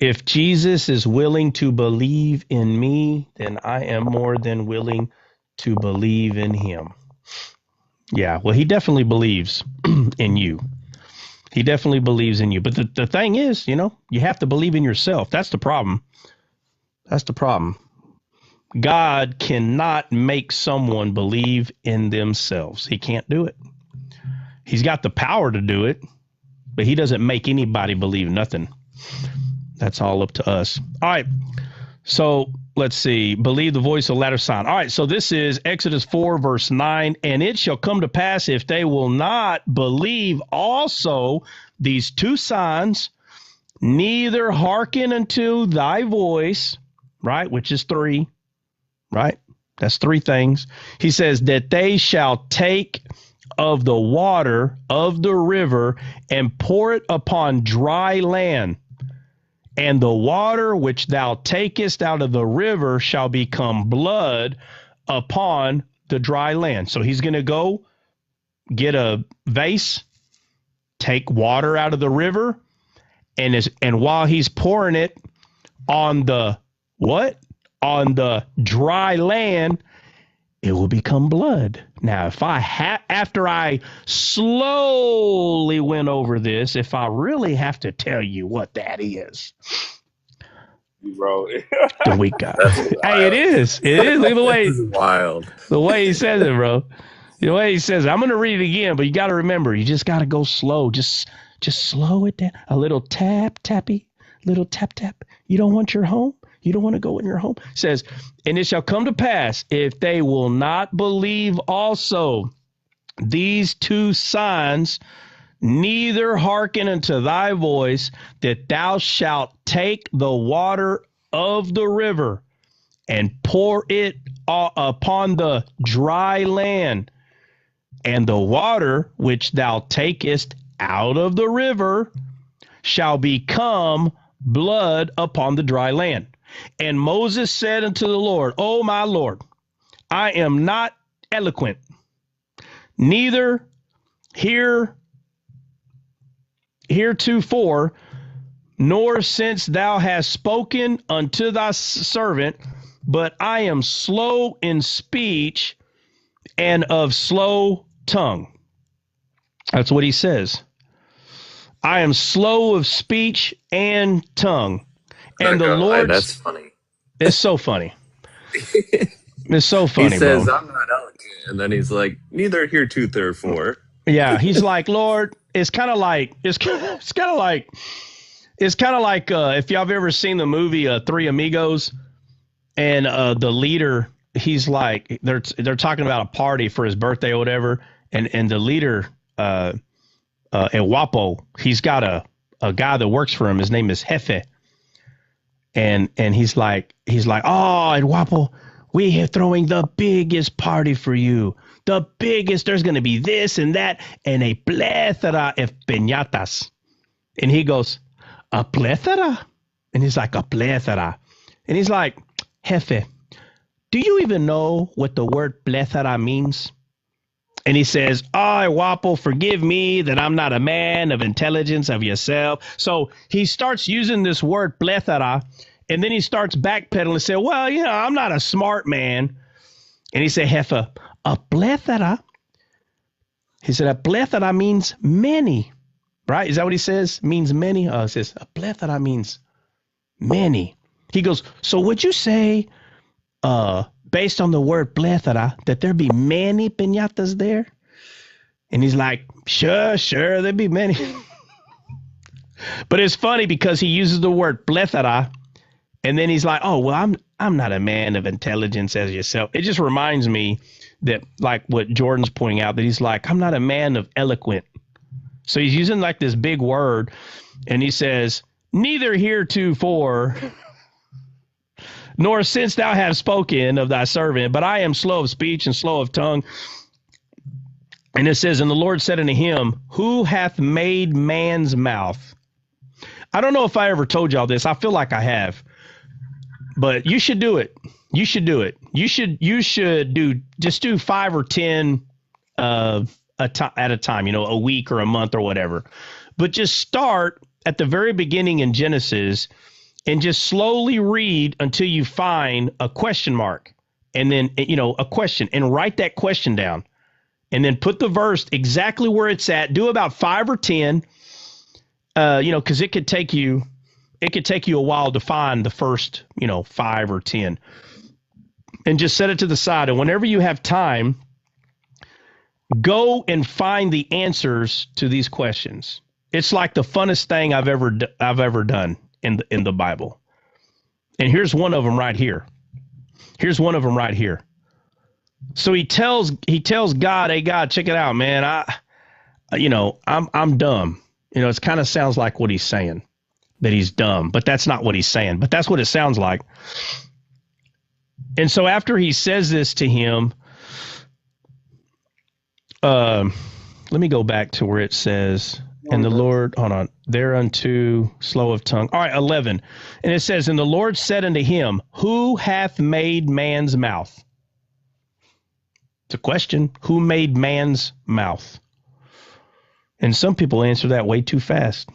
If Jesus is willing to believe in me, then I am more than willing to believe in him. Yeah, well, he definitely believes in you. He definitely believes in you. But the thing is, you have to believe in yourself. That's the problem. That's the problem. God cannot make someone believe in themselves. He can't do it. He's got the power to do it, but he doesn't make anybody believe nothing. That's all up to us. All right. So let's see. Believe the voice of the latter sign. All right. So this is Exodus 4, verse 9. And it shall come to pass, if they will not believe also these two signs, neither hearken unto thy voice, right, which is three, right? That's three things. He says that they shall take of the water of the river and pour it upon dry land. And the water which thou takest out of the river shall become blood upon the dry land. So he's going to go get a vase, take water out of the river, and while he's pouring it on the what? On the dry land, it will become blood. Now, if after I slowly went over this, if I really have to tell you what that is, Bro. the weak God. That's Hey, it is. It is. Look at This is wild. the way he says it, bro. The way he says it. I'm going to read it again, but you got to remember, you just got to go slow. Just slow it down. A little tappy, little tap. You don't want your home? You don't want to go in your home? It says, and it shall come to pass, if they will not believe also these two signs, neither hearken unto thy voice, that thou shalt take the water of the river and pour it upon the dry land, and the water which thou takest out of the river shall become blood upon the dry land. And Moses said unto the Lord, O my Lord, I am not eloquent, neither heretofore, nor since thou hast spoken unto thy servant, but I am slow in speech and of slow tongue. That's what he says. I am slow of speech and tongue. And the Lord, that's funny. it's so funny. It's so funny, He says, bro. I'm not eloquent. And then he's like, neither heretofore. Yeah, he's like, Lord, it's kind of like if y'all have ever seen the movie Three Amigos, and the leader, he's like, they're talking about a party for his birthday or whatever, and the leader, El Guapo, he's got a guy that works for him. His name is Jefe. And he's like, oh, El Guapo, we are throwing the biggest party for you. The biggest, there's going to be this and that, and a plethora of piñatas. And he goes, a plethora? And he's like, a plethora. And he's like, Jefe, do you even know what the word plethora means? And he says, oh, Guapo, forgive me that I'm not a man of intelligence of yourself. So he starts using this word plethora, and then he starts backpedaling and say, well, I'm not a smart man. And he said, Jefe, a plethora. He said, a plethora means many, right? Is that what he says? Means many? It says, a plethora means many. He goes, so would you say, based on the word plethora, that there be many piñatas there? And he's like, sure, there'd be many. But it's funny because he uses the word plethora, and then he's like, oh, well, I'm not a man of intelligence as yourself. It just reminds me that, like what Jordan's pointing out, that he's like, I'm not a man of eloquent. So he's using like this big word, and he says, neither heretofore nor since thou hast spoken of thy servant, but I am slow of speech and slow of tongue. And it says, and the Lord said unto him, who hath made man's mouth? I don't know if I ever told y'all this. I feel like I have, but you should do it. You should do it. You should do 5 or 10 at a time, a week or a month or whatever. But just start at the very beginning in Genesis and just slowly read until you find a question mark, and then, a question, and write that question down, and then put the verse exactly where it's at. Do about 5 or 10, because it could take you a while to find the first, 5 or 10, and just set it to the side. And whenever you have time, go and find the answers to these questions. It's like the funnest thing I've ever done in the Bible. And here's one of them right here. So he tells God, "Hey God, check it out, man. I'm dumb." It kind of sounds like what he's saying, that he's dumb, but that's not what he's saying. But that's what it sounds like. And so after he says this to him, let me go back to where it says, and the Lord, hold on, thereunto slow of tongue. All right, 11. And it says, and the Lord said unto him, who hath made man's mouth? It's a question. Who made man's mouth? And some people answer that way too fast.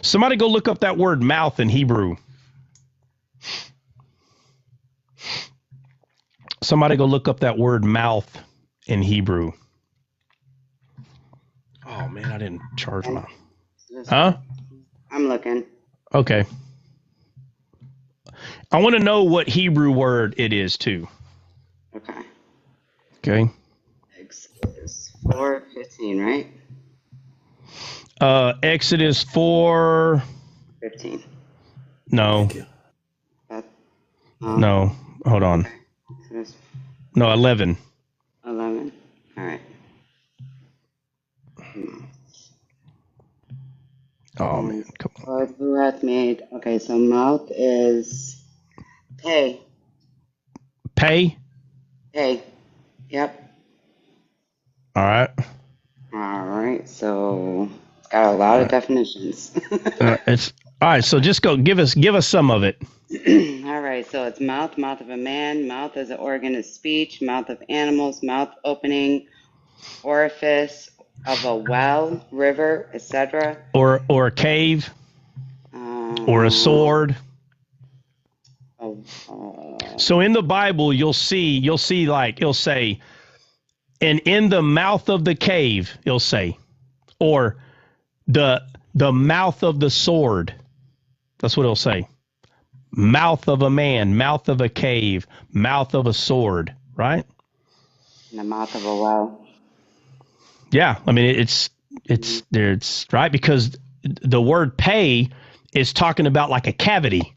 Somebody go look up that word mouth in Hebrew. Somebody go look up that word mouth in Hebrew. Oh, man, I didn't charge my... Huh? I'm looking. Okay. I want to know what Hebrew word it is, too. Okay. Okay. Exodus 4:15, right? Exodus 4... 15. No. No. Hold on. Okay. Exodus No, 11. 11. All right. Oh, man. Come on. Lord, who hath made... Okay, so mouth is... Pay. Pay? Pay. Yep. All right. All right, so it's got a lot of definitions. It's all right. So just go give us some of it. All right, so it's mouth, mouth of a man, mouth as an organ of speech, mouth of animals, mouth opening, orifice of a well, river, etc. Or a cave, or a sword. So in the Bible, you'll see like it'll say, and in the mouth of the cave, it'll say, or the mouth of the sword. That's what it'll say. Mouth of a man, mouth of a cave, mouth of a sword, right? In the mouth of a well. Yeah, I mean it's right, because the word pay is talking about like a cavity,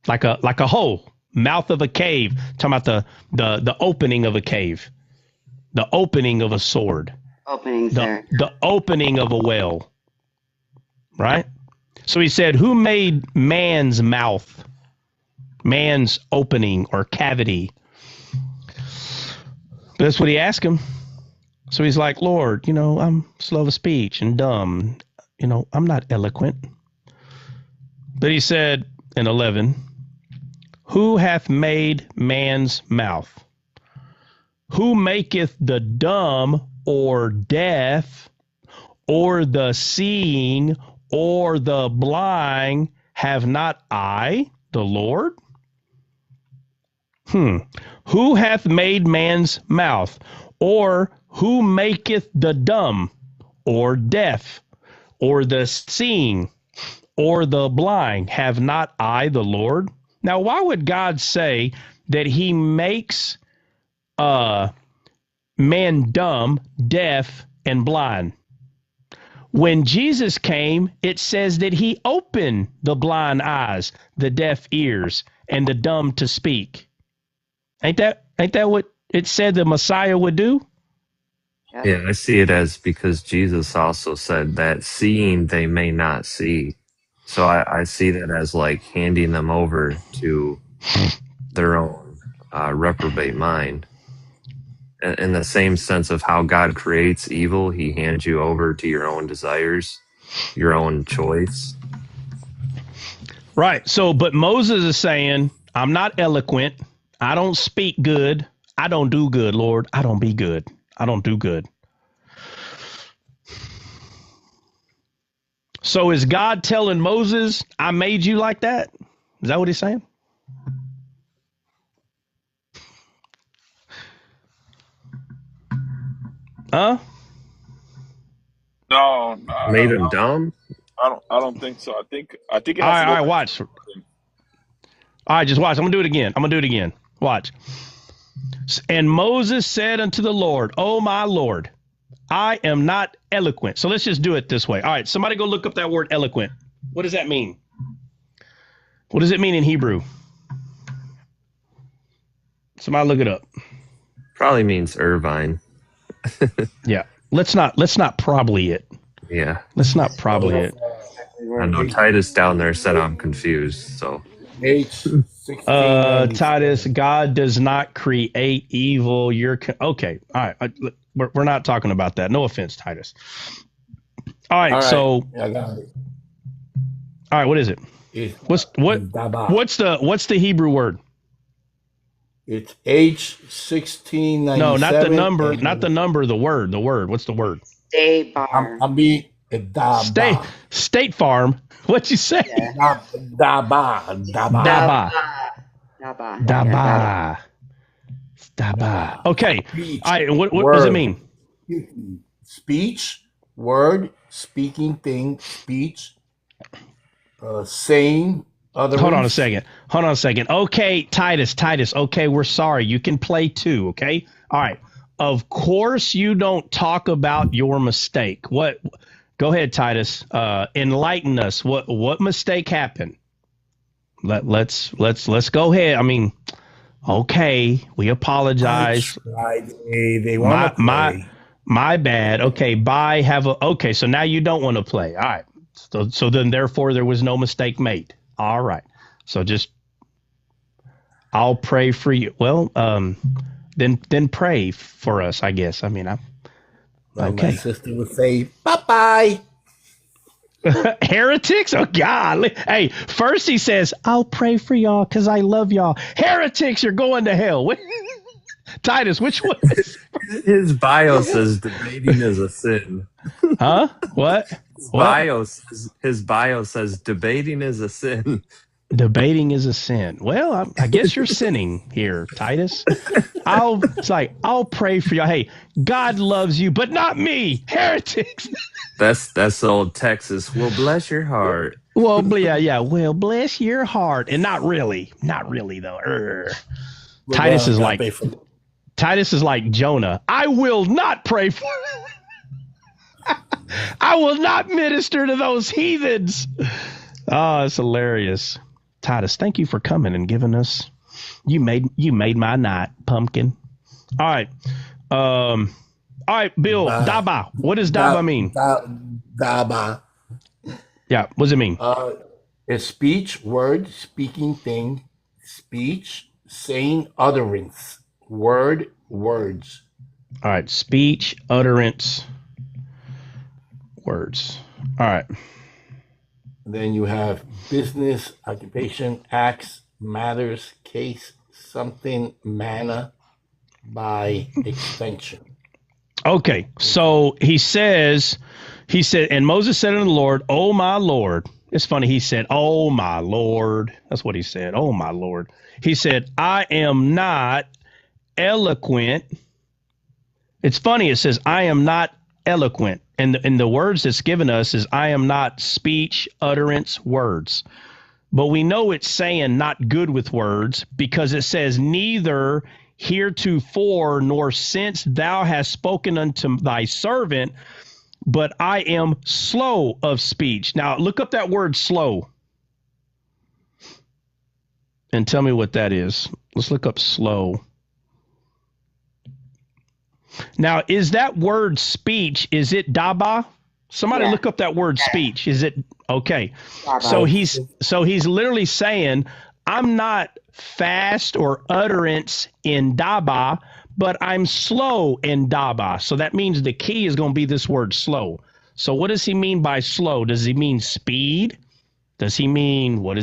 like a hole, mouth of a cave, talking about the opening of a cave, the opening of a sword, the opening of a well, right? So he said, who made man's mouth, man's opening or cavity? But that's what he asked him. So he's like, Lord, I'm slow of speech and dumb. I'm not eloquent. But he said in 11, who hath made man's mouth? Who maketh the dumb or deaf or the seeing or the blind? Have not I, the Lord? Who hath made man's mouth? Or who maketh the dumb or deaf or the seeing or the blind? Have not I, the Lord? Now, why would God say that he makes man dumb, deaf, and blind? When Jesus came, it says that he opened the blind eyes, the deaf ears, and the dumb to speak. Ain't that what it said the Messiah would do? Yeah, I see it as because Jesus also said that seeing they may not see. So I see that as like handing them over to their own reprobate mind. In the same sense of how God creates evil, he hands you over to your own desires, your own choice. Right. So, but Moses is saying, I'm not eloquent. I don't speak good. I don't do good, Lord. I don't be good. I don't do good. So is God telling Moses, I made you like that? Is that what he's saying? Huh? No, Made him dumb? I don't think so. I think it All has to right, go all right, back watch. to. All right, just watch. I'm going to do it again. Watch. And Moses said unto the Lord, O my Lord, I am not eloquent. So let's just do it this way. All right, somebody go look up that word eloquent. What does that mean? What does it mean in Hebrew? Somebody look it up. Probably means Irvine. Yeah. Let's not probably it. Yeah. Let's not probably it. I know Titus down there said I'm confused, so. H1697. Titus, God does not create evil. Okay. All right. We're not talking about that. No offense, Titus. All right. So, I got it. all right. What is it? What's the Hebrew word? It's H1697. No, not the number. Not the number. The word. The word. What's the word? Stay bar. I'm being Daba. State Farm. What'd you say? Yeah. Daba. Daba. Okay. Speech, All right. What does it mean? Speech, word, speaking thing, speech, saying, utterance. Hold on a second. Okay, Titus. Okay, we're sorry. You can play too. Okay. All right. Of course, you don't talk about your mistake. What? Go ahead, Titus. Enlighten us. What mistake happened? Let's go ahead. I mean, okay, we apologize. They want to play. My bad. Okay, bye. Okay, so now you don't want to play. All right. So then, therefore, there was no mistake made. All right. So I'll pray for you. Well, then pray for us, I guess. I mean, okay. My sister would say, bye-bye. Heretics? Oh, God. Hey, first he says, I'll pray for y'all because I love y'all. Heretics, you're going to hell. Titus, which one? His bio says debating is a sin. Huh? What? His bio says debating is a sin. Debating is a sin. Well, I guess you're sinning here, Titus. I'll pray for you. Hey, God loves you, but not me. Heretics. That's old Texas. Well, bless your heart. Well, yeah. Well, bless your heart, and not really though. Titus is like Jonah. I will not pray for. I will not minister to those heathens. Oh, it's hilarious. Titus, thank you for coming and giving us. You made my night, pumpkin. All right. All right, Bill. Daba. What does Daba mean? Daba. Yeah. What does it mean? A speech, word, speaking thing, speech, saying, utterance, word, words. All right. Speech, utterance, words. All right. Then you have business, occupation, acts, matters, case, something, manner, by extension. Okay, so he said, and Moses said unto the Lord, "Oh my Lord." It's funny. He said, "Oh my Lord." That's what he said. Oh my Lord. He said, "I am not eloquent." It's funny. It says, "I am not eloquent." And the words it's given us is, "I am not speech, utterance, words." But we know it's saying not good with words because it says, "Neither heretofore nor since thou hast spoken unto thy servant, but I am slow of speech." Now, look up that word slow and tell me what that is. Let's look up slow. Now, is that word speech, is it daba? Somebody look up that word speech. Is it okay? Daba. So he's literally saying, I'm not fast or utterance in daba, but I'm slow in daba. So that means the key is going to be this word slow. So what does he mean by slow? Does he mean speed? What does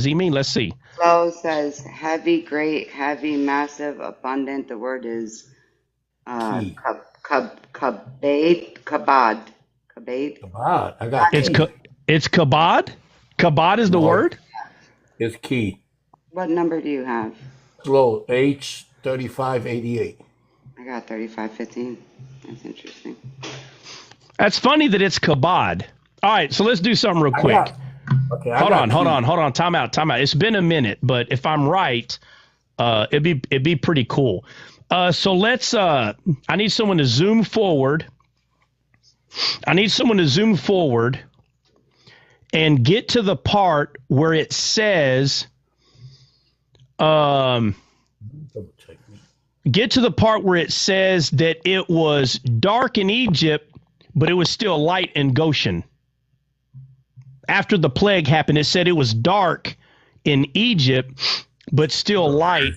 he mean? Let's see. Slow says heavy, great, heavy, massive, abundant. The word is kabad. I got it's It's kabod? Kabod is the No, word? it's key. What number do you have? Slow, H3588. I got 3515. That's interesting. That's funny that it's kabod. All right, so let's do something real quick. Hold on. Time out. It's been a minute, but if I'm right, it'd be pretty cool. So let's. I need someone to zoom forward. And get to the part where it says. Get to the part where it says that it was dark in Egypt, but it was still light in Goshen. After the plague happened, it said it was dark in Egypt, but still light.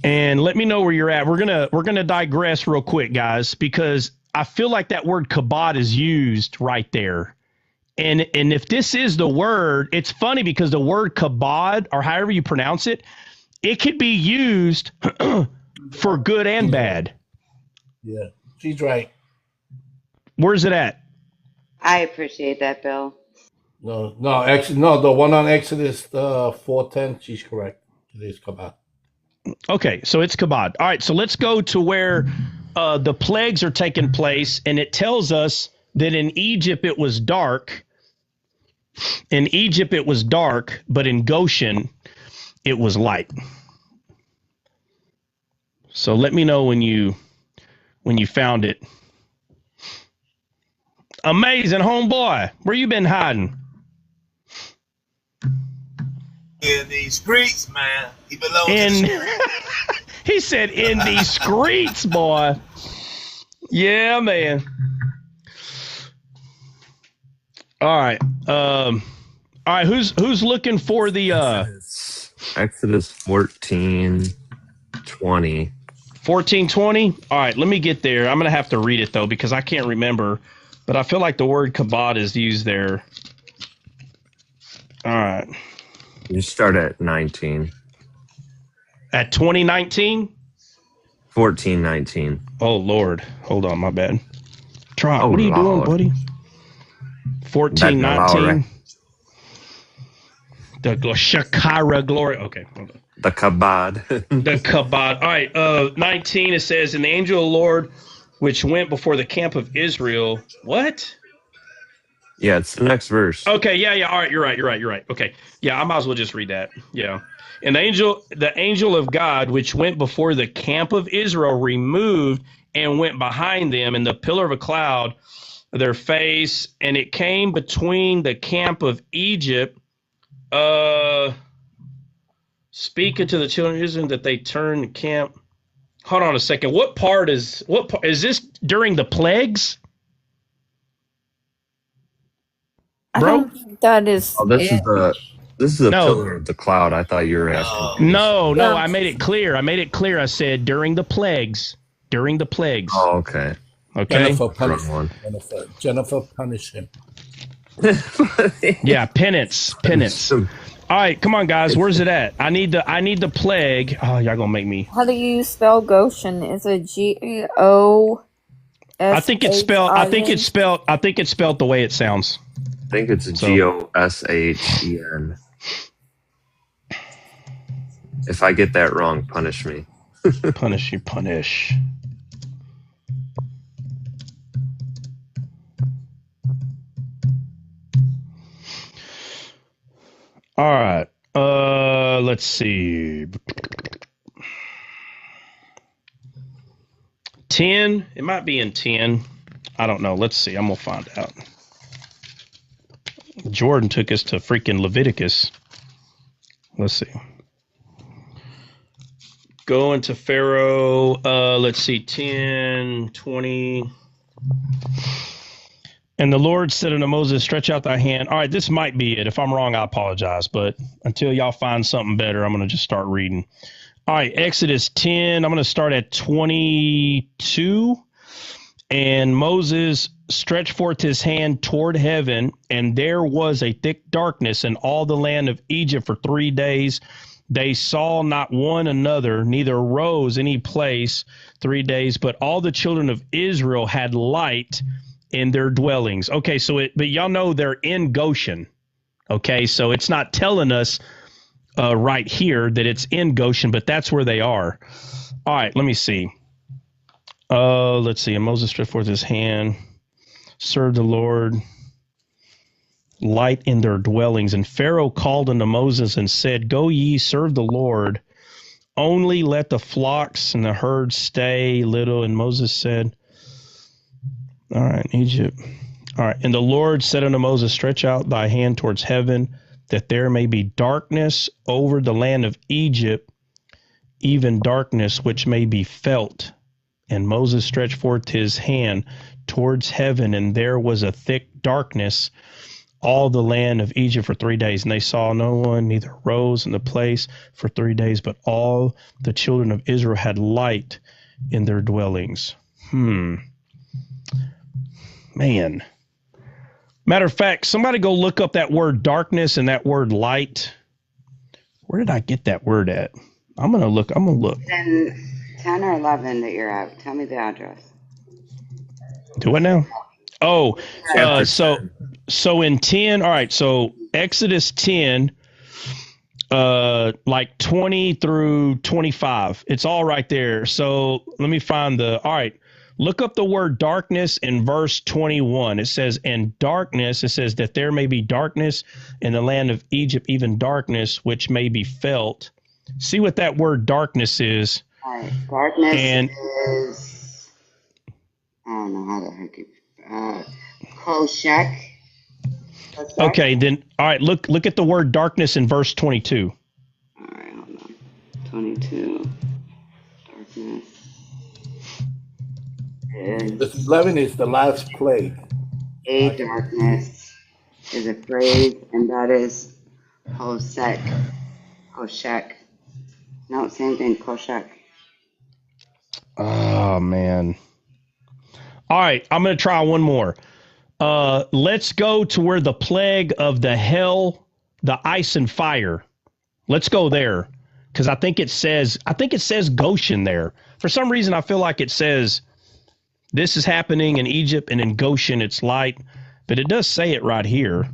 And let me know where you're at. We're gonna digress real quick, guys, because I feel like that word kabod is used right there. And if this is the word, it's funny because the word kabod, or however you pronounce it, it could be used for good and bad. Yeah, she's right. Where's it at? I appreciate that, Bill. No, the one on Exodus 4:10, she's correct. It is kabod. Okay, so it's kabod. All right, so let's go to where the plagues are taking place, and it tells us that in Egypt it was dark. In Egypt it was dark, but in Goshen it was light. So let me know when you found it. Amazing, homeboy. Where you been hiding? In these streets, man. He belongs He said in these streets, boy. Yeah, man. All right. All right, who's looking for the Exodus 14:20. 14:20? All right, let me get there. I'm going to have to read it though because I can't remember, but I feel like the word kabod is used there. All right. You start at 19. At 2019? 14:19. Oh Lord. Hold on, my bad. Try. Oh, what are you doing, buddy? 14:19. The Shakara glory. Okay, hold on. The kabod. The kabod. All right. 19. It says, "And the angel of the Lord, which went before the camp of Israel." What? Yeah, it's the next verse. Okay. Yeah. All right. You're right. Okay. Yeah. I might as well just read that. Yeah. And the angel of God, which went before the camp of Israel, removed and went behind them in the pillar of a cloud, their face, and it came between the camp of Egypt. Speaking to the children of Israel that they turn the camp. Hold on a second. What part is this during the plagues? I Bro? don't think that is Oh, this it. is the No. pillar of the cloud. I thought you were asking. No, I made it clear. I said during the plagues. During the plagues. Oh, okay. Okay. Jennifer punish him. Yeah, penance. All right, come on, guys. Where's it at? I need the plague. Oh, y'all gonna make me. How do you spell Goshen? Is it Goshen? I think it's spelled the way it sounds. I think it's Goshen. If I get that wrong, punish me. Punish. All right. Let's see. 10. It might be in 10. I don't know. Let's see. I'm gonna find out. Jordan took us to freaking Leviticus. Let's see. Go into Pharaoh. Let's see. 10, 20. And the Lord said unto Moses, stretch out thy hand. All right, this might be it. If I'm wrong, I apologize. But until y'all find something better, I'm going to just start reading. All right, Exodus 10. I'm going to start at 22. And Moses stretched forth his hand toward heaven, and there was a thick darkness in all the land of Egypt for 3 days. They saw not one another, neither rose any place 3 days. But all the children of Israel had light in their dwellings. Okay, but y'all know they're in Goshen. Okay, so it's not telling us right here that it's in Goshen, but that's where they are. All right, let me see. Let's see. And Moses stretched forth his hand, served the Lord, light in their dwellings. And Pharaoh called unto Moses and said, Go ye, serve the Lord. Only let the flocks and the herds stay little. And Moses said, all right, Egypt. All right. And the Lord said unto Moses, Stretch out thy hand towards heaven, that there may be darkness over the land of Egypt, even darkness which may be felt. And Moses stretched forth his hand towards heaven, and there was a thick darkness all the land of Egypt for 3 days. And they saw no one, neither rose in the place for 3 days, but all the children of Israel had light in their dwellings. Man. Matter of fact, somebody go look up that word darkness and that word light. Where did I get that word at? I'm going to look. Then 10 or 11 that you're at. Tell me the address. Do it now. Oh, Chapter so in 10, all right, so Exodus 10, like 20 through 25. It's all right there. So let me find all right, look up the word darkness in verse 21. It says, and darkness, it says that there may be darkness in the land of Egypt, even darkness which may be felt. See what that word darkness is. All right, darkness is, I don't know how the heck you, Koshek. Okay, then, all right, look at the word darkness in verse 22. All right, hold on. 22. Darkness. This 11 is the last plague. A darkness is a phrase, and that is Hosek. Koshek. No, same thing, Koshek. Oh, man. All right, I'm going to try one more. Let's go to where the plague of the hell, the ice and fire. Let's go there, because I think it says Goshen there. For some reason, I feel like it says this is happening in Egypt, and in Goshen it's light, but it does say it right here.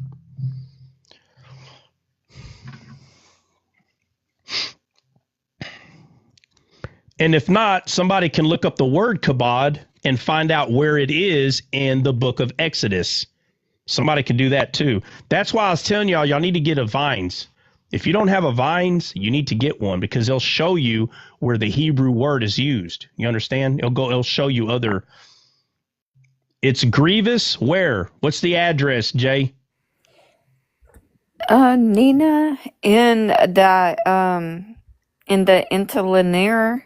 And if not, somebody can look up the word kabod and find out where it is in the book of Exodus. Somebody can do that too. That's why I was telling y'all need to get a Vines. If you don't have a Vines, you need to get one, because they'll show you where the Hebrew word is used. You understand? It'll show you other. It's grievous. Where? What's the address, Jay? Nina, in the interlinear,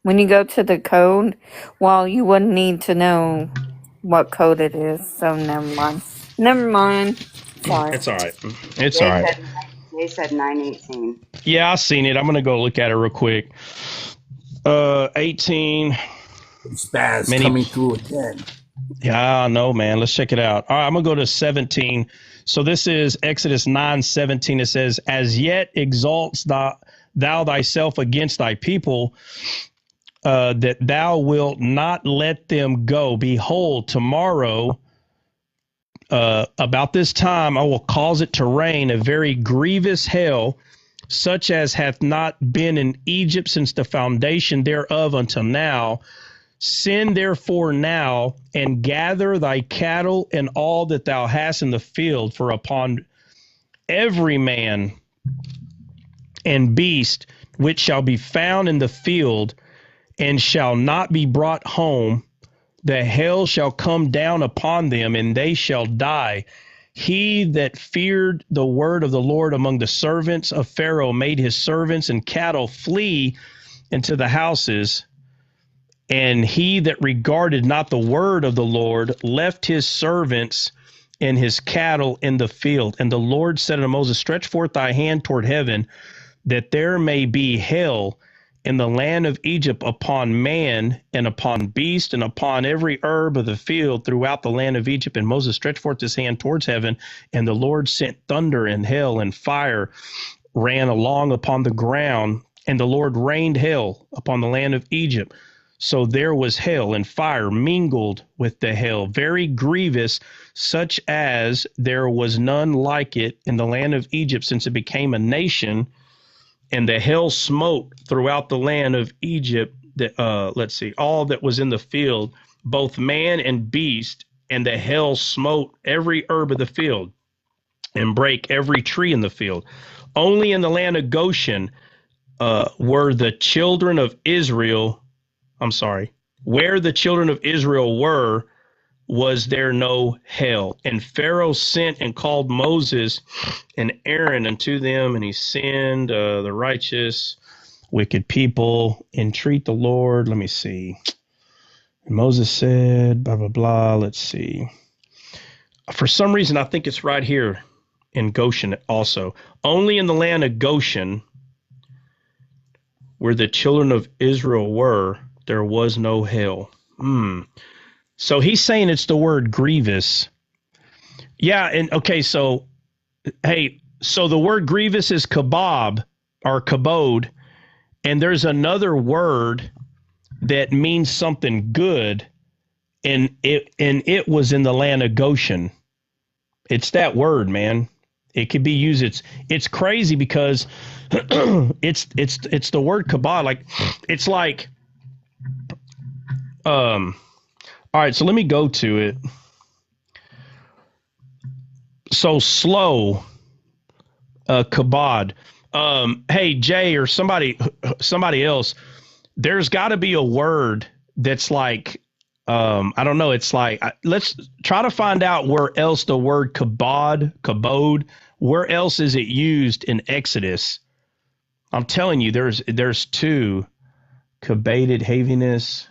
when you go to the code, well, you wouldn't need to know what code it is, so never mind. Sorry. It's all right. It's all right. They said 9:18. Yeah, I've seen it. I'm going to go look at it real quick. 18. Spaz coming through again. Yeah, I know, man. Let's check it out. All right, I'm going to go to 17. So this is Exodus 9:17. It says, as yet exalts thou thyself against thy people, that thou wilt not let them go. Behold, tomorrow, about this time, I will cause it to rain a very grievous hail, such as hath not been in Egypt since the foundation thereof until now. Send therefore now and gather thy cattle and all that thou hast in the field, for upon every man and beast which shall be found in the field and shall not be brought home, the hail shall come down upon them, and they shall die. He that feared the word of the Lord among the servants of Pharaoh made his servants and cattle flee into the houses. And he that regarded not the word of the Lord left his servants and his cattle in the field. And the Lord said unto Moses, stretch forth thy hand toward heaven, that there may be hail in the land of Egypt upon man and upon beast and upon every herb of the field throughout the land of Egypt. And Moses stretched forth his hand towards heaven, and the Lord sent thunder and hail, and fire ran along upon the ground, and the Lord rained hail upon the land of Egypt, So there was hail and fire mingled with the hail, very grievous, such as there was none like it in the land of Egypt since it became a nation. And the hail smote throughout the land of Egypt, all that was in the field, both man and beast, and the hail smote every herb of the field and brake every tree in the field. Only in the land of Goshen were the children of Israel. Where the children of Israel were, was there no hail. And Pharaoh sent and called Moses and Aaron unto them, and he sent the righteous, wicked people, entreat the Lord. Let me see. And Moses said, blah, blah, blah. Let's see. For some reason, I think it's right here in Goshen also. Only in the land of Goshen, where the children of Israel were, there was no hail. So he's saying it's the word grievous. Yeah, and okay, so the word grievous is kabod or kabod, and there's another word that means something good, and it was in the land of Goshen. It's that word, man. It could be used. It's crazy because it's the word kabod. Like it's like all right, so let me go to it. So slow, kabod. Hey, Jay, or somebody else, there's got to be a word that's like, I don't know. It's like, let's try to find out where else the word kabod, where else is it used in Exodus? I'm telling you, there's two, kabaded, heaviness,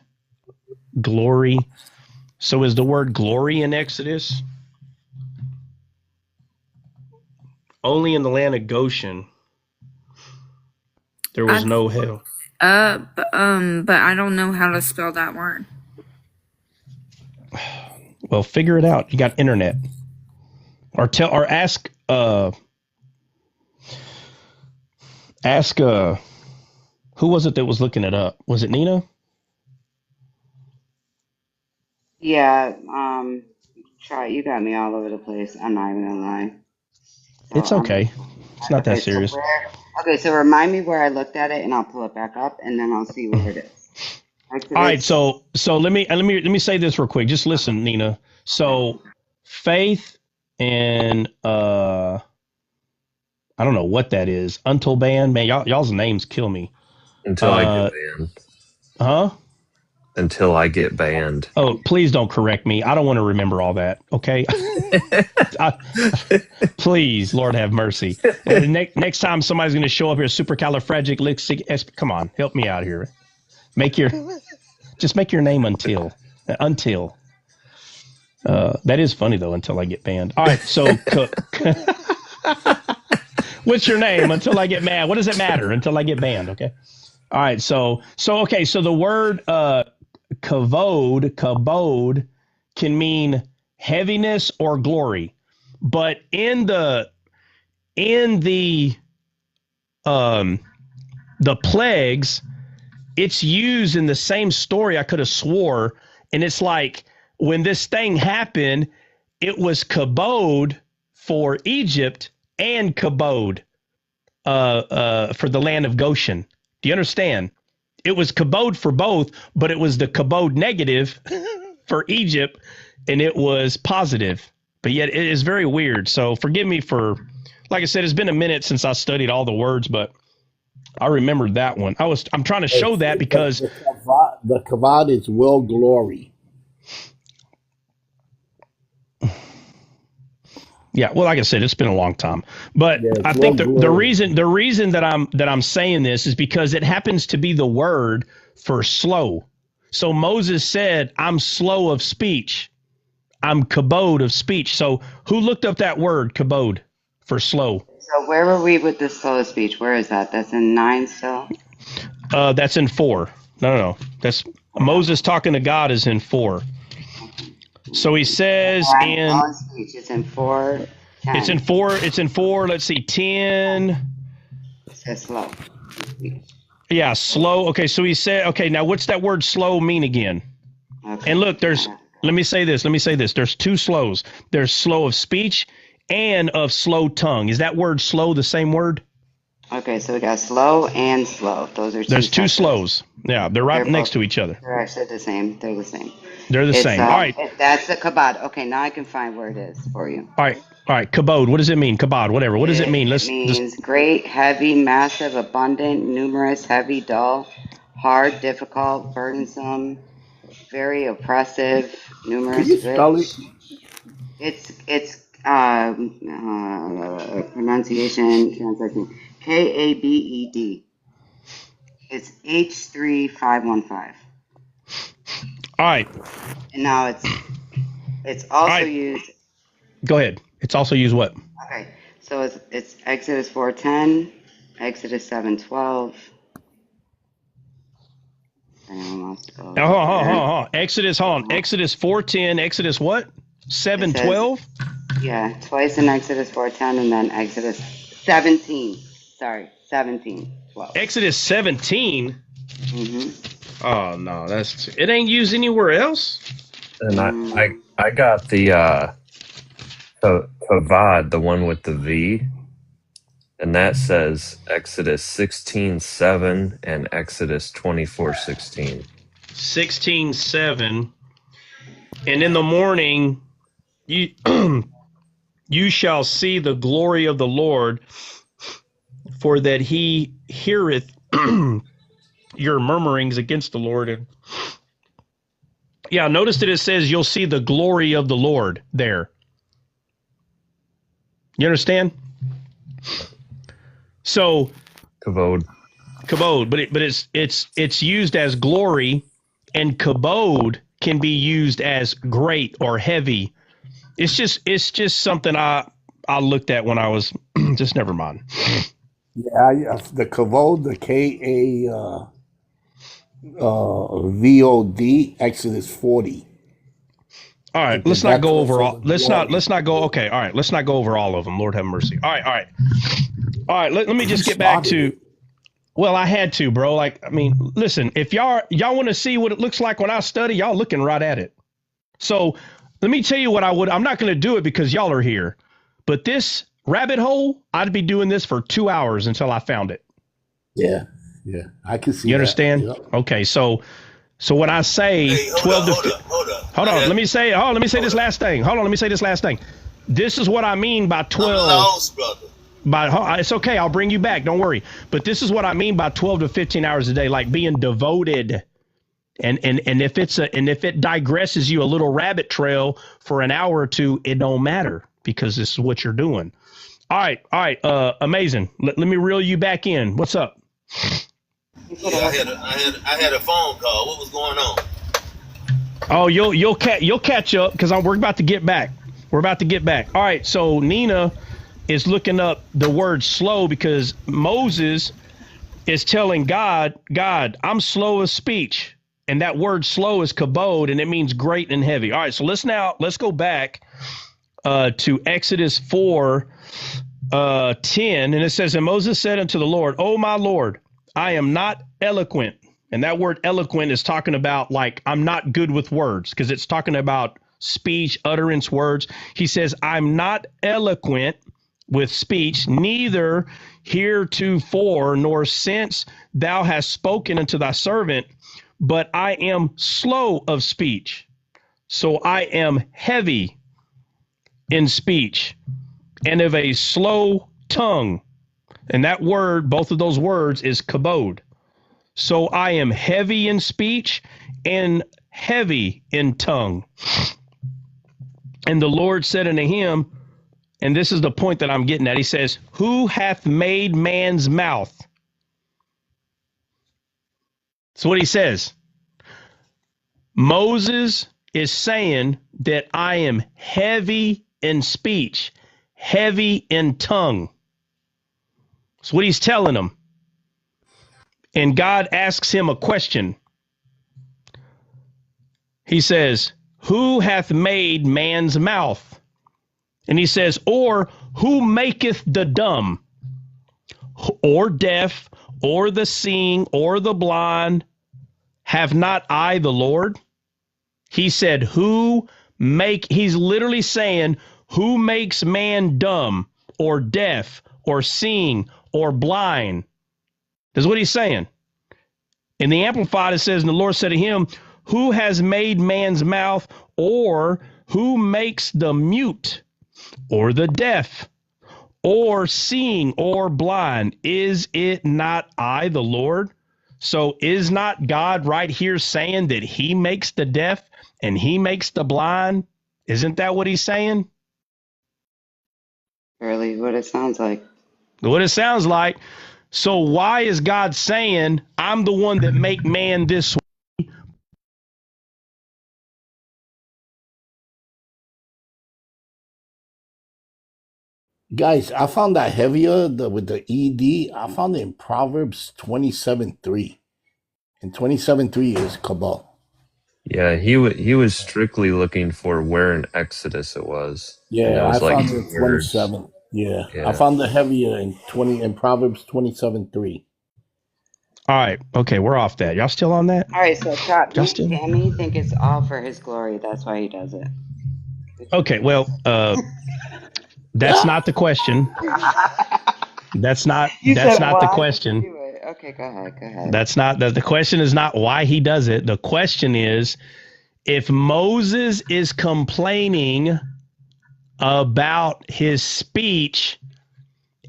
glory. So is the word glory in Exodus? Only in the land of Goshen, there was no hail. But I don't know how to spell that word. Well, figure it out. You got internet, or ask. Who was it that was looking it up? Was it Nina? Yeah, try. You got me all over the place. I'm not even gonna lie. So, It's okay. It's not that okay, serious. So remind me where I looked at it, and I'll pull it back up, and then I'll see where it is. Exodus. All right, so let me say this real quick. Just listen, Nina. So faith and I don't know what that is. Until band, man, y'all's names kill me. Until I get banned. Huh? Until I get banned. Oh, please don't correct me. I don't want to remember all that. Okay. Please, Lord have mercy. Next time somebody's going to show up here, supercalifragilistic. Come on, help me out here. Just make your name until. That is funny though. Until I get banned. All right. So, what's your name? Until I get mad. What does it matter? Until I get banned. Okay. All right. So okay. So the word kabod can mean heaviness or glory, but in the plagues, it's used in the same story. I could have swore, and it's like when this thing happened, it was kabod for Egypt and kabod for the land of Goshen. Do you understand? It was kabod for both, but it was the kabod negative for Egypt, and it was positive. But yet it is very weird. So forgive me for, like I said, it's been a minute since I studied all the words, but I remembered that one. I'm trying to show that because the kavod is will glory. Yeah, well, like I said, it's been a long time, but yeah, I think the reason that I'm saying this is because it happens to be the word for slow. So Moses said, "I'm slow of speech, I'm kabod of speech." So who looked up that word kabod for slow? So where were we with the slow of speech? Where is that? That's in 9 still. That's in 4. No. That's Moses talking to God is in 4. So he says it's in 4. 10. It's in 4. Let's see, 10. It says slow. Yeah, slow. Okay, so he said, okay, now what's that word slow mean again? Okay. And look, let me say this. There's two slows. There's slow of speech and of slow tongue. Is that word slow the same word? Okay, so we got slow and slow. Those are There's two separate. slows. Yeah, they're right next to each other. They're actually the same. They're the same. They're the same. All right. That's the kabod. Okay, now I can find where it is for you. All right. Kabod. What does it mean? Kabod, whatever. What does it mean? It means great, heavy, massive, abundant, numerous, heavy, dull, hard, difficult, burdensome, very oppressive, numerous, Can you spell rich. It's pronunciation, translation, Kabed. It's H3515. All right. And now it's also used. Go ahead. It's also used what? Okay, so it's Exodus 4:10, Exodus 7:12. Exodus 4:10, Exodus what? 7:12? Yeah, twice in Exodus 4:10 and then Exodus 17. Sorry, 17:12. Exodus 17? Mm-hmm. Oh, no, it ain't used anywhere else? And I got the Kavad, the one with the V, and that says Exodus 16:7 and Exodus 24:16. 16:7. And in the morning you you shall see the glory of the Lord, for that he heareth your murmurings against the Lord. And yeah, notice that it says you'll see the glory of the Lord there. You understand? So Kavod, but it's used as glory, and kabod can be used as great or heavy. It's just something I looked at when I was just never mind. Yeah, the kavod, the KAVOD, Exodus 40. All right, let's not go over all. Let's not go. Okay, all right, let's not go over all of them. Lord have mercy. All right. Let me just get back to. Well, I had to, bro. Like, I mean, listen. If y'all want to see what it looks like when I study, y'all looking right at it. So let me tell you what I would. I'm not going to do it because y'all are here, but this rabbit hole, I'd be doing this for 2 hours until I found it. Yeah, I can see. You understand? Yep. Okay, so when I say 12 to hold on, let me say this last thing. Hold on, let me say this last thing. This is what I mean by 12. Lost, brother. It's okay, I'll bring you back. Don't worry. But this is what I mean by 12 to 15 hours a day, like being devoted. And if it digresses you a little rabbit trail for an hour or two, it don't matter because this is what you're doing. All right. Amazing. Let me reel you back in. What's up? Yeah, I had a phone call. What was going on? Oh, you'll catch up because we're about to get back. All right. So Nina is looking up the word slow because Moses is telling God, I'm slow of speech. And that word slow is kabod, and it means great and heavy. All right. So let's go back to Exodus 4:10. And it says, and Moses said unto the Lord, O my Lord, I am not eloquent. And that word eloquent is talking about like I'm not good with words because it's talking about speech, utterance, words. He says, I'm not eloquent with speech, neither heretofore nor since thou hast spoken unto thy servant, but I am slow of speech. So I am heavy in speech and of a slow tongue. And that word, both of those words, is kabod. So I am heavy in speech and heavy in tongue. And the Lord said unto him, and this is the point that I'm getting at. He says, who hath made man's mouth? That's what he says. Moses is saying that I am heavy in speech, heavy in tongue. That's what he's telling him. And God asks him a question. He says, who hath made man's mouth? And he says, or who maketh the dumb, or deaf, or the seeing, or the blind? Have not I the Lord? He said, he's literally saying, who makes man dumb or deaf or seeing or blind? That's what he's saying. In the Amplified, it says, and the Lord said to him, who has made man's mouth, or who makes the mute or the deaf or seeing or blind? Is it not I, the Lord? So is not God right here saying that he makes the deaf and he makes the blind? Isn't that what he's saying? Really, what it sounds like. What it sounds like. So why is God saying, I'm the one that make man this way? Guys, I found that heavier with the ED. I found it in Proverbs 27:3. And 27:3 is Kabal. Yeah, he was strictly looking for where in Exodus it was, and it Yeah, I was like found it two in words. 27. Yeah, I Yeah, found the heavier in Proverbs 27:3. All right. Okay. We're off that. Y'all still on that? All right, so Chop, Y'all me and still? Cammy think it's all for his glory. That's why he does it. Okay. Well, that's not the question. That's not You said, the why does he question. do it? Okay, go ahead. Go ahead. That's not the question is not why he does it. The question is, if Moses is complaining about his speech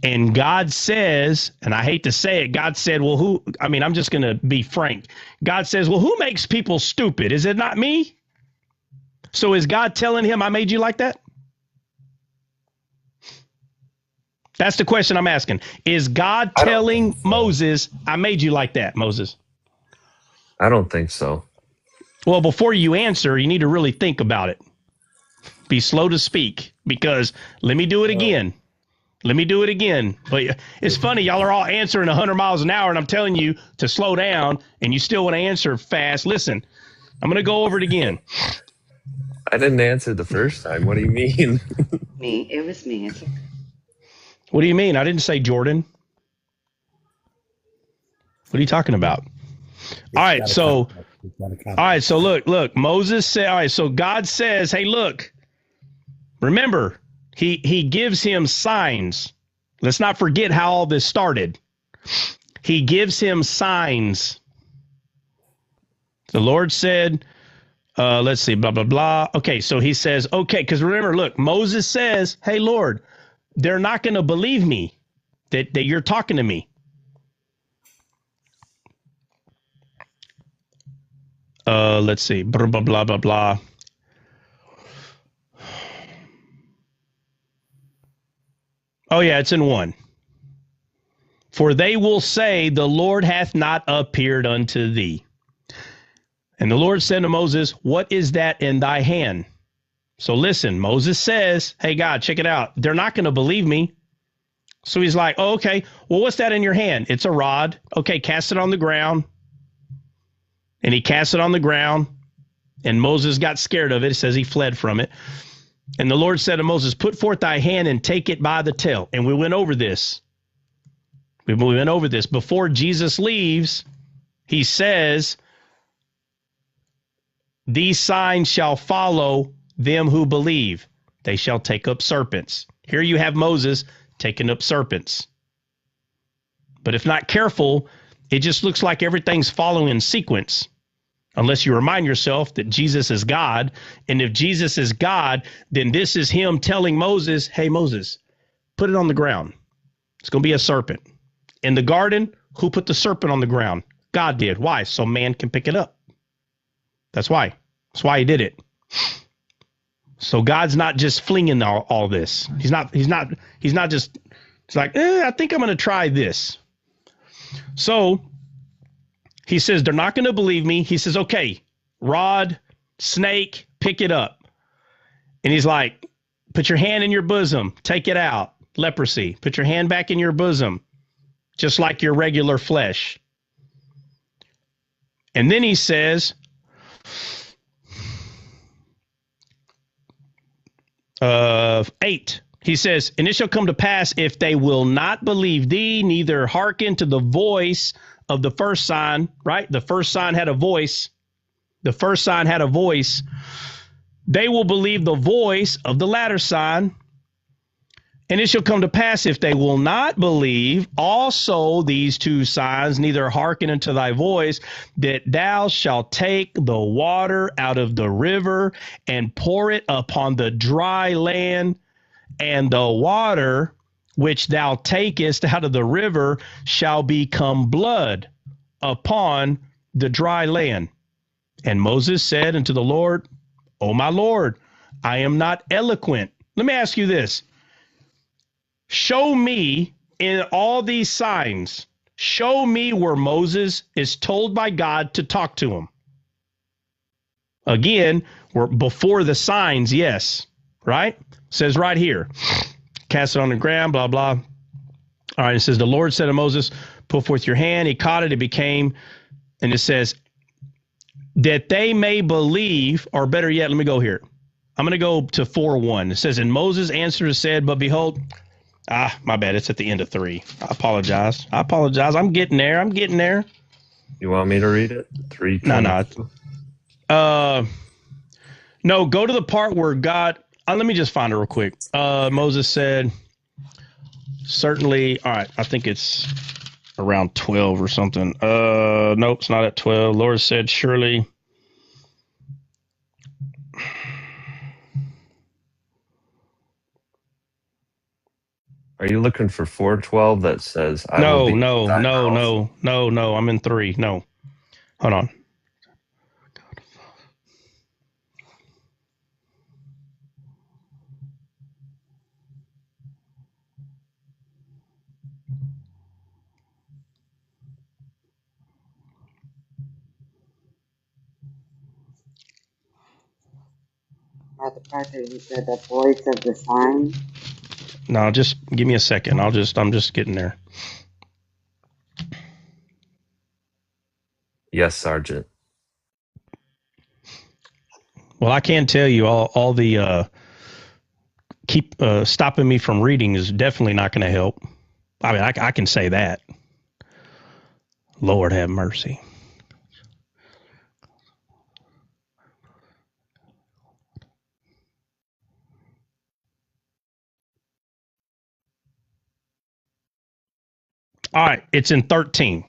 and God says, and I hate to say it, God said, well, I'm just going to be frank. God says, well, who makes people stupid? Is it not me? So is God telling him I made you like that? That's the question I'm asking. Is God I don't think telling so. Moses, I made you like that, Moses? I don't think so. Well, before you answer, you need to really think about it. Be slow to speak, because let me do it again. Let me do it again. But it's funny, y'all are all answering 100 miles an hour, and I'm telling you to slow down, and you still want to answer fast. Listen, I'm going to go over it again. I didn't answer the first time. What do you mean? Me. It was me. It's okay. What do you mean? I didn't say Jordan. What are you talking about? All It's right, got a so context. It's got a all context. right, so look. Moses said, all right, so God says, hey, look, remember, he gives him signs. Let's not forget how all this started. He gives him signs. The Lord said, let's see, blah, blah, blah. Okay, so he says, okay, because remember, look, Moses says, hey, Lord, they're not going to believe me that you're talking to me. Let's see, blah, blah, blah, blah, blah. Oh, yeah, it's in 1. For they will say, the Lord hath not appeared unto thee. And the Lord said to Moses, what is that in thy hand? So listen, Moses says, hey, God, check it out. They're not going to believe me. So he's like, oh, okay, well, what's that in your hand? It's a rod. Okay, cast it on the ground. And he cast it on the ground. And Moses got scared of it. It says he fled from it. And the Lord said to Moses, put forth thy hand and take it by the tail. And we went over this. We went over this. Before Jesus leaves, he says, these signs shall follow them who believe. They shall take up serpents. Here you have Moses taking up serpents. But if not careful, it just looks like everything's following in sequence. Unless you remind yourself that Jesus is God. And if Jesus is God, then this is him telling Moses, hey, Moses, put it on the ground. It's going to be a serpent. In the garden, who put the serpent on the ground? God did. Why? So man can pick it up. That's why. That's why he did it. So God's not just flinging all this. He's not just, it's like, I think I'm going to try this. So he says, they're not going to believe me. He says, okay, rod, snake, pick it up. And he's like, put your hand in your bosom, take it out. Leprosy, put your hand back in your bosom, just like your regular flesh. And then he says, 8, He says, and it shall come to pass if they will not believe thee, neither hearken to the voice of the first sign, right? The first sign had a voice. The first sign had a voice. They will believe the voice of the latter sign. And it shall come to pass if they will not believe also these two signs, neither hearken unto thy voice, that thou shalt take the water out of the river and pour it upon the dry land, and the water which thou takest out of the river shall become blood upon the dry land. And Moses said unto the Lord, O my Lord, I am not eloquent. Let me ask you this. Show me in all these signs, show me where Moses is told by God to talk to him. Again, we're before the signs, yes, right? It says right here, cast it on the ground, blah, blah. All right, it says, the Lord said to Moses, put forth your hand. He caught it, it became, and it says, that they may believe, or better yet, let me go here. I'm going to go to 4:1. It says, and Moses answered and said, but behold, my bad. It's at the end of 3. I apologize. I'm getting there. You want me to read it? 3. No. No, go to the part where God, let me just find it real quick. Moses said, certainly, all right, I think it's around 12 or something. Nope, it's not at 12. Lord said, surely. Are you looking for 4:12 that says, No. I'm in 3. No, hold on. At the part that you said the voice of the sign. No, just give me a second. I'm just getting there. Yes, Sergeant. Well, I can tell you all the keep stopping me from reading is definitely not going to help. I mean, I can say that. Lord have mercy. All right, it's in 13.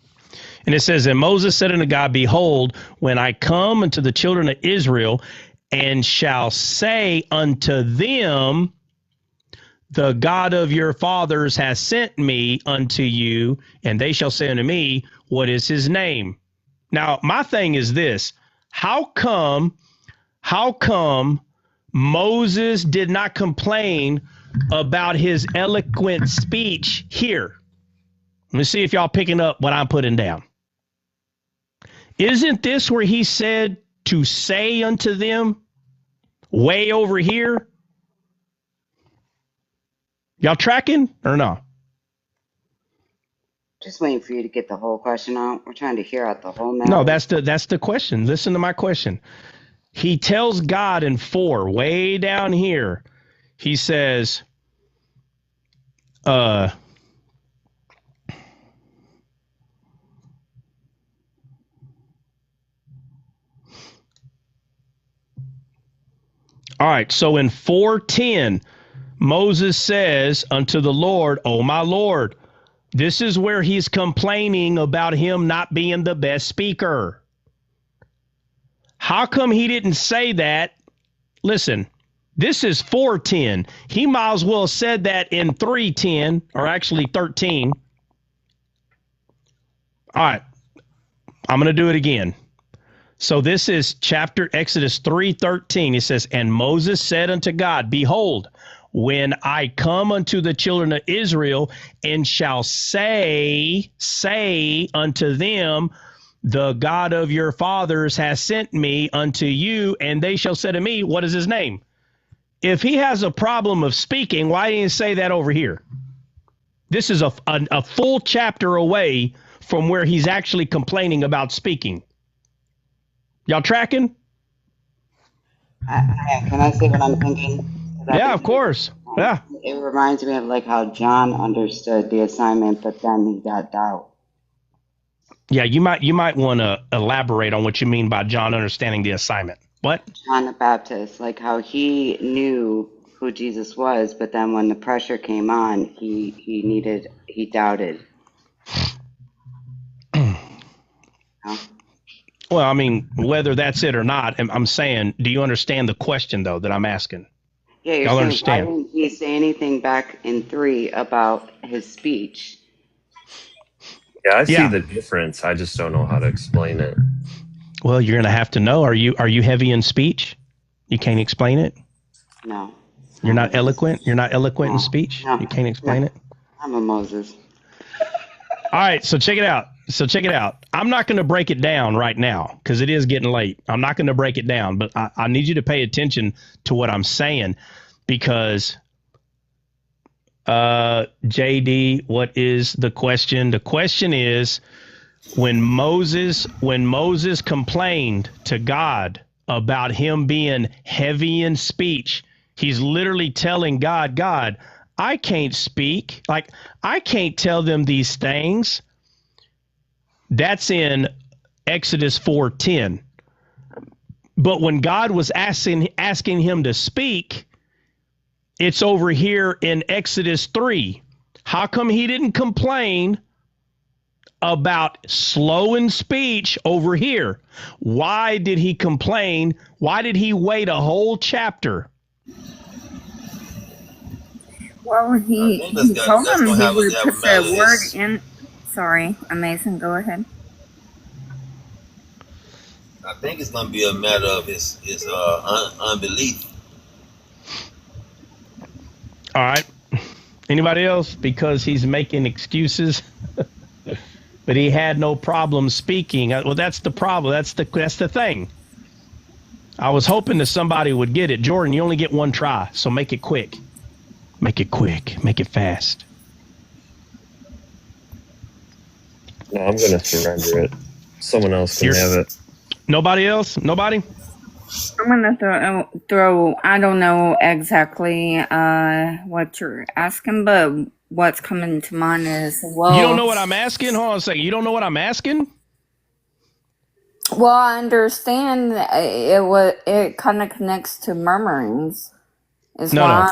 And it says, and Moses said unto God, behold, when I come unto the children of Israel and shall say unto them, the God of your fathers has sent me unto you, and they shall say unto me, what is his name? Now, my thing is this. How come Moses did not complain about his eloquent speech here? Let me see if y'all picking up what I'm putting down. Isn't this where he said to say unto them way over here? Y'all tracking or not? Just waiting for you to get the whole question out. We're trying to hear out the whole matter. No, that's the question. Listen to my question. He tells God in 4, way down here, he says, all right, so in 4:10, Moses says unto the Lord, O my Lord, this is where he's complaining about him not being the best speaker. How come he didn't say that? Listen, this is 4:10. He might as well have said that in 3:10, or actually 13. All right, I'm going to do it again. So this is chapter Exodus 3:13. It says, and Moses said unto God, behold, when I come unto the children of Israel and shall say unto them, the God of your fathers has sent me unto you, and they shall say to me, what is his name? If he has a problem of speaking, why didn't he say that over here? This is a full chapter away from where he's actually complaining about speaking. Y'all tracking? Can I say what I'm thinking? Yeah, of course. Yeah. It reminds me of like how John understood the assignment, but then he got doubt. Yeah, you might want to elaborate on what you mean by John understanding the assignment. What? John the Baptist, like how he knew who Jesus was, but then when the pressure came on, he doubted. Huh? Well, I mean, whether that's it or not, I'm saying, do you understand the question though that I'm asking? Yeah, you're Y'all saying why understand? didn't he say anything back in 3 about his speech? Yeah, I see Yeah. the difference. I just don't know how to explain it. Well, you're going to have to know. Are you heavy in speech? You can't explain it. No. You're not eloquent. You're not eloquent in No. speech. No. You can't explain No. it. I'm a Moses. All right, so check it out. I'm not going to break it down right now because it is getting late. I'm not going to break it down, but I need you to pay attention to what I'm saying because, JD, what is the question? The question is when Moses complained to God about him being heavy in speech, he's literally telling God, I can't speak. Like, I can't tell them these things. That's in Exodus 4:10. But when God was asking him to speak, it's over here in Exodus 3. How come he didn't complain about slow in speech over here? Why did he complain? Why did he wait a whole chapter? Well, I he think that's told that's him gonna he have would a put matter the of word his. in. Sorry, Amazing. Go ahead. I think it's gonna be a matter of his unbelief. All right. Anybody else? Because he's making excuses. But he had no problem speaking. Well, that's the problem. That's the thing. I was hoping that somebody would get it. Jordan, you only get one try, so make it quick. Make it quick. Make it fast. No, I'm going to surrender it. Someone else can have it. Nobody else? Nobody? I'm gonna throw. I don't know exactly what you're asking, but what's coming to mind is You don't know what I'm asking? Hold on a second. You don't know what I'm asking? Well, I understand it kind of connects to murmurings. No.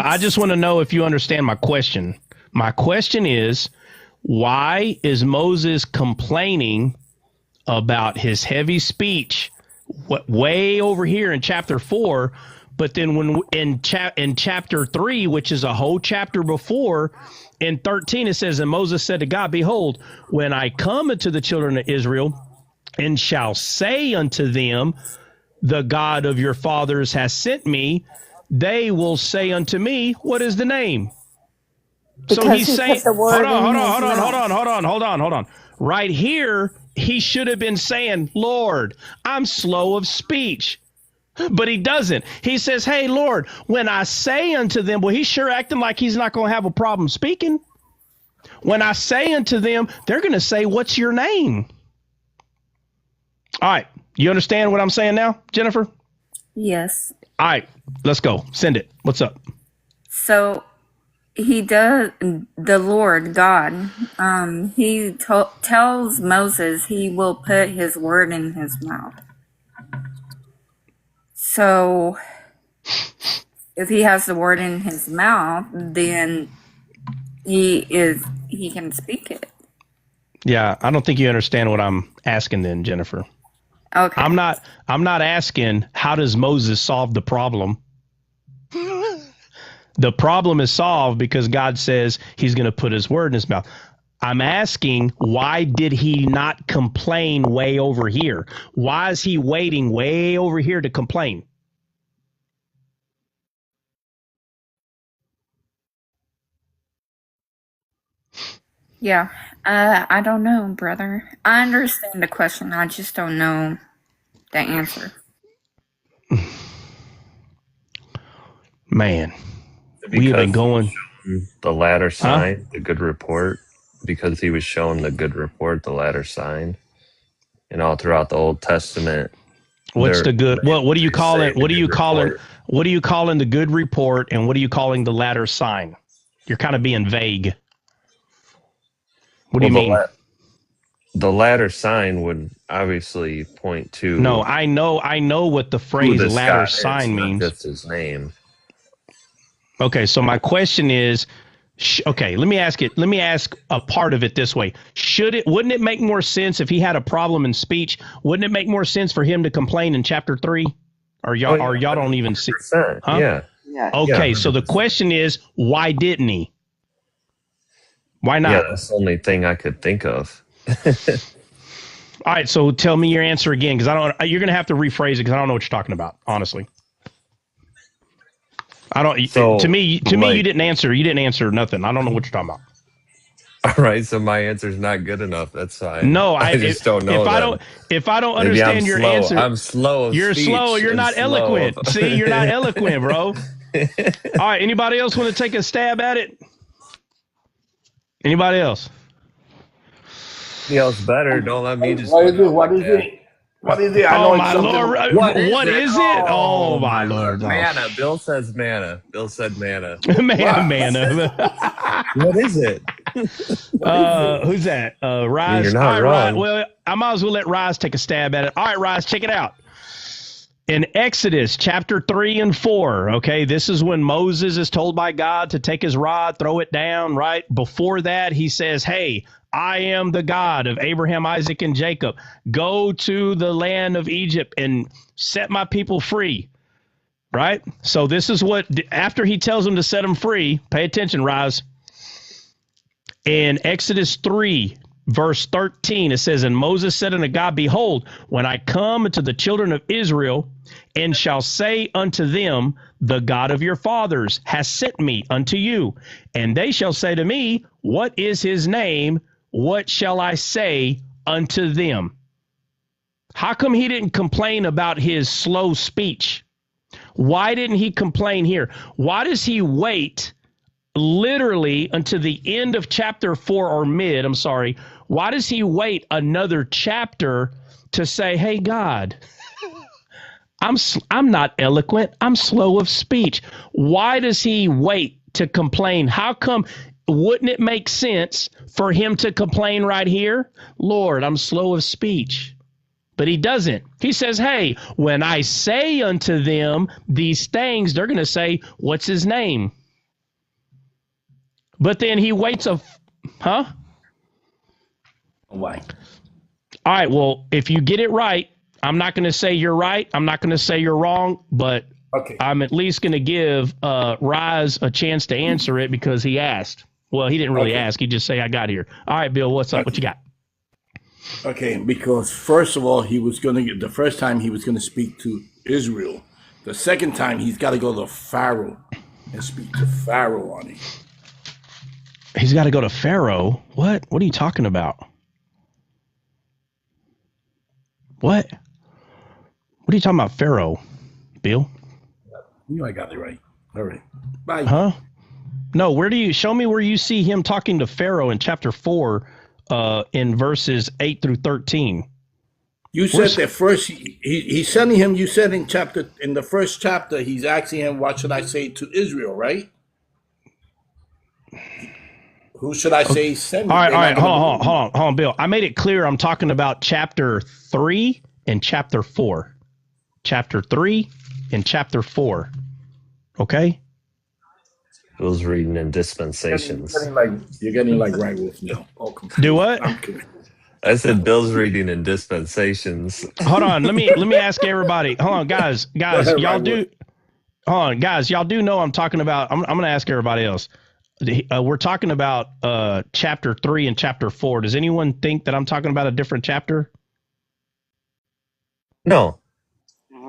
I just want to know if you understand my question. My question is, why is Moses complaining about his heavy speech way over here in chapter 4, but then when in chapter 3, which is a whole chapter before, in 13 it says, and Moses said to God, behold, when I come unto the children of Israel and shall say unto them, the God of your fathers has sent me, they will say unto me, what is the name? So he's saying, hold on. Right here, he should have been saying, Lord, I'm slow of speech. But he doesn't. He says, hey, Lord, when I say unto them, well, he's sure acting like he's not going to have a problem speaking. When I say unto them, they're going to say, what's your name? All right. You understand what I'm saying now, Jennifer? Yes. All right. Let's go. Send it. What's up? So he does, the Lord God, he tells Moses he will put his word in his mouth. So if he has the word in his mouth, then he can speak it. Yeah, I don't think you understand what I'm asking then, Jennifer. Okay. I'm not asking how does Moses solve the problem? The problem is solved because God says he's going to put his word in his mouth. I'm asking, why did he not complain way over here? Why is he waiting way over here to complain? Yeah. I don't know, brother. I understand the question. I just don't know the answer. Man, Because we have been going. The latter sign, the good report, because he was shown the good report, the latter sign. And all throughout the Old Testament. What's the good? What do you call it? What do you call it? What are you calling the good report, and what are you calling the latter sign? You're kind of being vague. What do you mean? The latter sign would obviously point to No, I know what the who phrase this latter guy is, sign not means. just his name. Okay, so my question is, okay, let me ask a part of it this way. Wouldn't it make more sense if he had a problem in speech? Wouldn't it make more sense for him to complain in chapter 3? Or y'all don't even see? Huh? Yeah. Yeah. Okay, Yeah, so the question is, why didn't he? Why not? Yeah, that's the only thing I could think of. All right, so tell me your answer again, because you're going to have to rephrase it because I don't know what you're talking about, honestly. I don't. So, to me, you didn't answer. You didn't answer nothing. I don't know what you're talking about. All right, so my answer's not good enough. That's fine. No, I just don't know. If I don't Maybe understand your slow. answer, I'm slow of you're speech. slow. You're not eloquent. See, you're not eloquent, bro. All right, anybody else want to take a stab at it? Anybody else? Else better. Don't let me just. What is it? What is it? What is it? I know Oh it's my something. Lord! What is it? Oh my Lord! Manna. Bill says manna. Bill said manna. Man. What is it? Who's that? Rise. You're not All right, wrong. well, I might as well let Rise take a stab at it. All right, Rise, check it out. In Exodus chapter 3 and 4, okay, this is when Moses is told by God to take his rod, throw it down, right? Before that, he says, hey, I am the God of Abraham, Isaac, and Jacob. Go to the land of Egypt and set my people free, right? So this is what, after he tells them to set them free, pay attention, Rise. In Exodus 3, verse 13, it says, and Moses said unto God, behold, when I come unto the children of Israel, and shall say unto them, the God of your fathers has sent me unto you. And they shall say to me, what is his name? What shall I say unto them? How come he didn't complain about his slow speech? Why didn't he complain here? Why does he wait literally until the end of chapter 4 or mid? I'm sorry. Why does he wait another chapter to say, hey, God, I'm not eloquent. I'm slow of speech. Why does he wait to complain? How come? Wouldn't it make sense for him to complain right here? Lord, I'm slow of speech. But he doesn't. He says, hey, when I say unto them these things, they're going to say, what's his name? But then he waits huh? Why? All right, well, if you get it right, I'm not going to say you're right. I'm not going to say you're wrong, but Okay. I'm at least going to give Rise a chance to answer it because he asked. Well, he didn't really ask. He just say, I got here. All right, Bill, what's up? What you got? Okay, because first of all, the first time he was going to speak to Israel. The second time, he's got to go to Pharaoh and speak to Pharaoh on it. He's got to go to Pharaoh. What? What are you talking about? What? What are you talking about, Pharaoh, Bill? You know I got it right. All right. Bye. Huh? No, show me where you see him talking to Pharaoh in chapter 4 in verses 8 through 13. You said that first he's sending him, you said in the first chapter, he's asking him, what should I say to Israel, right? Who should I say send me? All right, hold on, Bill. I made it clear I'm talking about chapter 3 and chapter 4. Chapter 3 and chapter 4. Okay? Bill's reading in dispensations. You're getting like right with now. Do what? I said Bill's reading in dispensations. Hold on, let me ask everybody. Hold on, guys, y'all do. Hold on, guys, y'all do know I'm talking about. I'm going to ask everybody else. We're talking about chapter 3 and chapter 4. Does anyone think that I'm talking about a different chapter? No.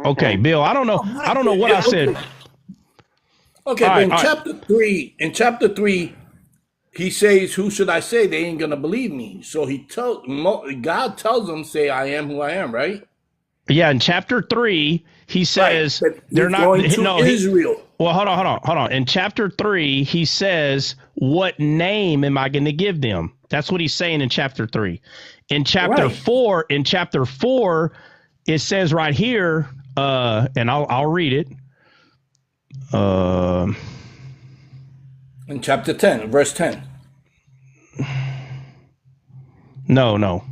Okay, Bill. I don't know what I said. Okay, but in chapter 3, he says, who should I say? They ain't gonna believe me. So God tells them, say, I am who I am, right? Yeah, in chapter 3, he says they're not going to Israel. Well, hold on. In chapter 3, he says, what name am I going to give them? That's what he's saying in chapter 3. In chapter 4, it says right here, and I'll read it. In chapter 10, verse 10. No.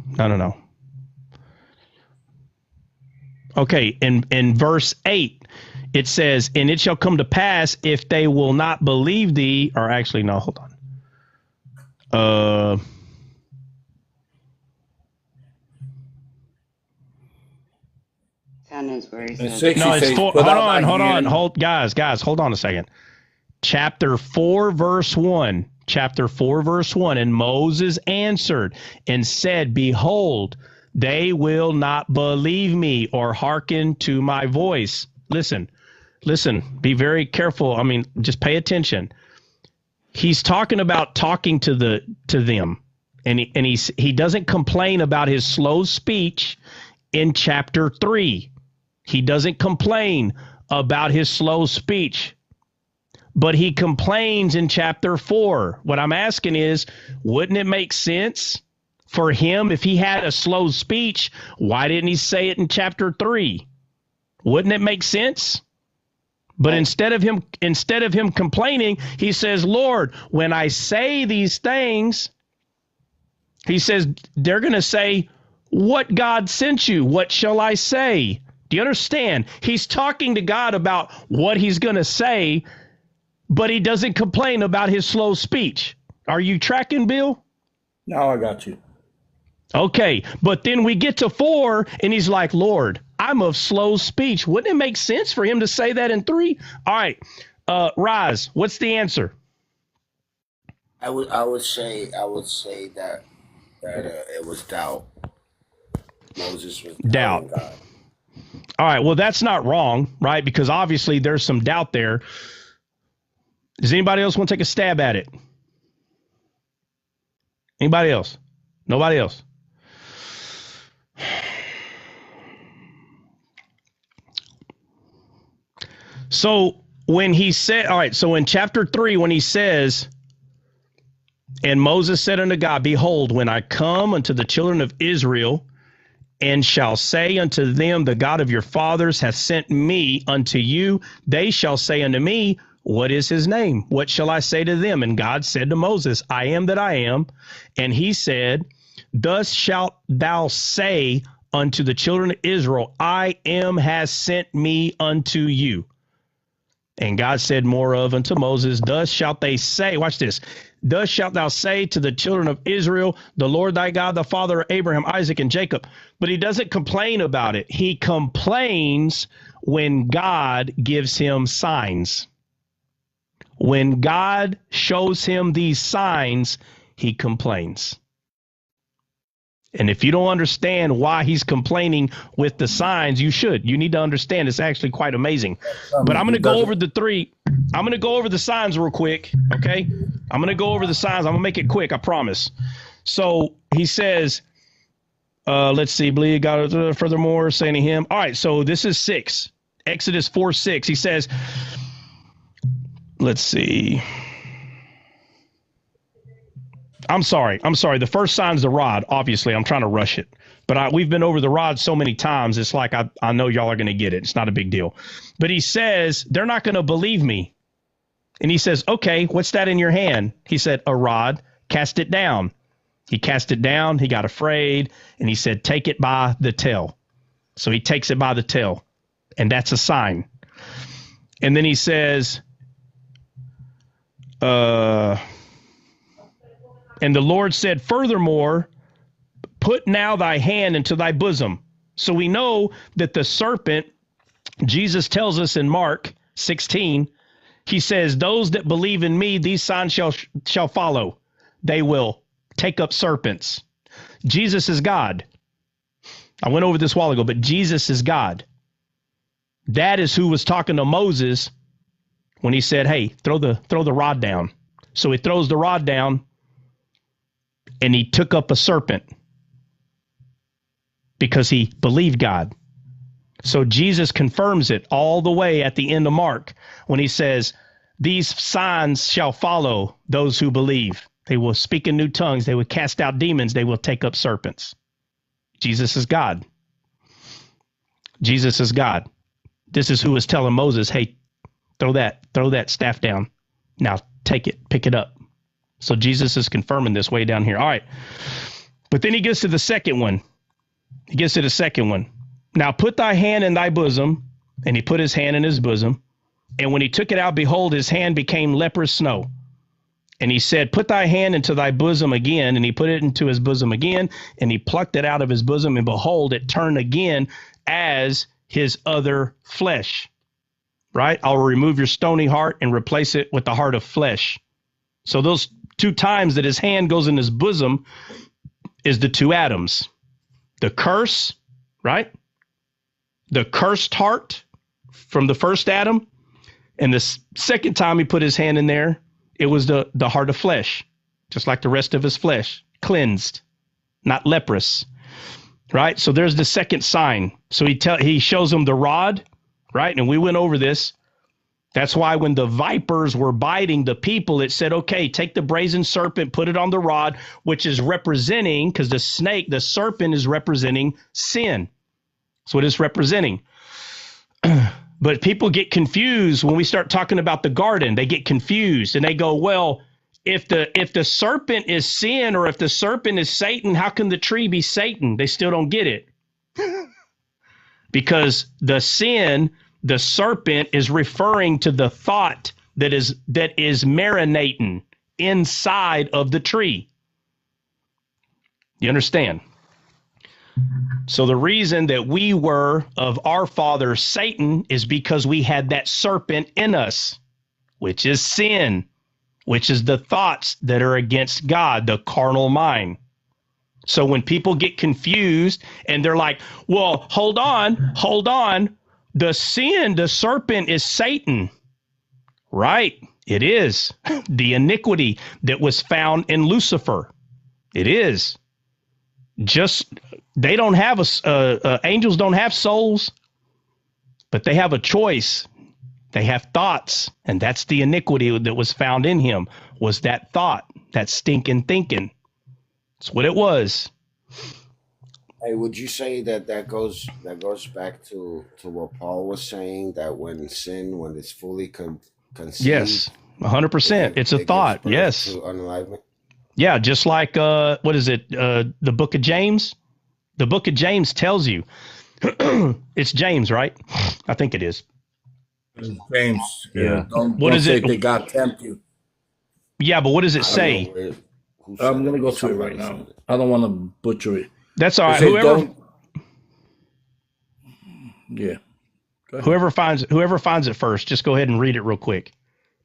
Okay, in verse 8, it says, and it shall come to pass if they will not believe thee, or actually, no, hold on. 10 is where he In says, 6 No, he it's says, four. put Hold out thy on. hand. Guys, hold on a second. Chapter 4, verse 1. Chapter 4, verse 1. And Moses answered and said, behold, they will not believe me or hearken to my voice. Listen, be very careful. I mean, just pay attention. He's talking about talking to them. And he doesn't complain about his slow speech in chapter 3. He doesn't complain about his slow speech, but he complains in chapter 4. What I'm asking is, wouldn't it make sense for him if he had a slow speech? Why didn't he say it in chapter 3? Wouldn't it make sense? But instead of him complaining, he says, Lord, when I say these things, he says, they're going to say, what God sent you? What shall I say? Do you understand? He's talking to God about what he's going to say, but he doesn't complain about his slow speech. Are you tracking, Bill? Now I got you. Okay, but then we get to 4, and he's like, Lord, I'm of slow speech. Wouldn't it make sense for him to say that in 3? All right, Rise, what's the answer? I would say that it was doubt. Moses was Doubt. doubting God. All right, well, that's not wrong, right? Because obviously there's some doubt there. Does anybody else want to take a stab at it? Anybody else? Nobody else? So when he said, all right, so in chapter 3, when he says, and Moses said unto God, behold, when I come unto the children of Israel, and shall say unto them, the God of your fathers hath sent me unto you, they shall say unto me, what is his name? What shall I say to them? And God said to Moses, I am that I am. And he said, thus shalt thou say unto the children of Israel, I am has sent me unto you. And God said moreof unto Moses, thus shalt they say, watch this, thus shalt thou say to the children of Israel, the Lord thy God, the Father of Abraham, Isaac, and Jacob. But he doesn't complain about it. He complains when God gives him signs. When God shows him these signs, he complains. And if you don't understand why he's complaining with the signs, you should. You need to understand it's actually quite amazing. But I'm going to go over the 3. I'm going to go over the signs real quick, okay? I'm going to go over the signs. I'm going to make it quick, I promise. So he says, let's see, believe God furthermore, saying to him. All right, so this is 6. Exodus 4:6. He says, let's see. I'm sorry. The first sign's the rod. Obviously, I'm trying to rush it. But we've been over the rod so many times, it's like I know y'all are going to get it. It's not a big deal. But he says, they're not going to believe me. And he says, okay, what's that in your hand? He said, a rod. Cast it down. He cast it down. He got afraid. And he said, take it by the tail. So he takes it by the tail. And that's a sign. And then he says, and the Lord said, furthermore, put now thy hand into thy bosom. So we know that the serpent, Jesus tells us in Mark 16, he says, those that believe in me, these signs shall follow. They will take up serpents. Jesus is God. I went over this a while ago, but Jesus is God. That is who was talking to Moses when he said, hey, throw the rod down. So he throws the rod down. And he took up a serpent because he believed God. So Jesus confirms it all the way at the end of Mark when he says, these signs shall follow those who believe. They will speak in new tongues. They will cast out demons. They will take up serpents. Jesus is God. Jesus is God. This is who was telling Moses, hey, Throw that staff down. Now take it, pick it up. So Jesus is confirming this way down here. All right. But then he gets to the second one. Now put thy hand in thy bosom. And he put his hand in his bosom. And when he took it out, behold, his hand became leprous snow. And he said, put thy hand into thy bosom again. And he put it into his bosom again. And he plucked it out of his bosom. And behold, it turned again as his other flesh. Right? I'll remove your stony heart and replace it with the heart of flesh. So those 2 times that his hand goes in his bosom is the 2 Adams. The curse, right? The cursed heart from the first Adam. And the second time he put his hand in there, it was the heart of flesh, just like the rest of his flesh, cleansed, not leprous, right? So there's the second sign. So he shows him the rod, right? And we went over this. That's why when the vipers were biting the people, it said, okay, take the brazen serpent, put it on the rod, which is representing, because the serpent is representing sin. That's what it's representing. But people get confused when we start talking about the garden. They get confused and they go, well, if the serpent is sin, or if the serpent is Satan, how can the tree be Satan? They still don't get it. Because the serpent is referring to the thought that is marinating inside of the tree. You understand? So the reason that we were of our father Satan is because we had that serpent in us, which is sin, which is the thoughts that are against God, the carnal mind. So when people get confused and they're like, well, hold on. The serpent is Satan. Right. It is the iniquity that was found in Lucifer. It is. Just, they don't have angels don't have souls, but they have a choice. They have thoughts, and that's the iniquity that was found in him, was that thought, that stinking thinking. That's what it was. Hey, would you say that goes back to what Paul was saying, that when it's fully conceived? Yes, 100%. It's a thought. Yes. To unalignment? Yeah, just like, what is it? The book of James? The book of James tells you. It's James, right? I think it is. James. Yeah. What is it? They God tempt you. Yeah, but what does it say? I'm going to go to it right now. I don't want to butcher it. That's all right. Whoever finds it first, just go ahead and read it real quick.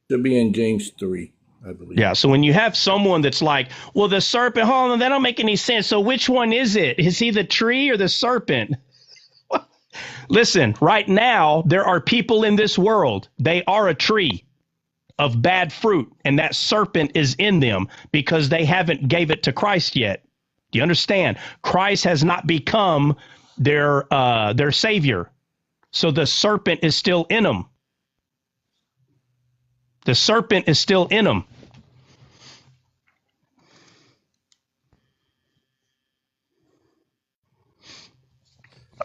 Should be in James 3. I believe. Yeah, so when you have someone that's like, well, the serpent, hold on, that don't make any sense. So which one is it? Is he the tree or the serpent? Listen, right now, there are people in this world. They are a tree of bad fruit, and that serpent is in them because they haven't gave it to Christ yet. Do you understand? Christ has not become their savior. So the serpent is still in them. The serpent is still in them.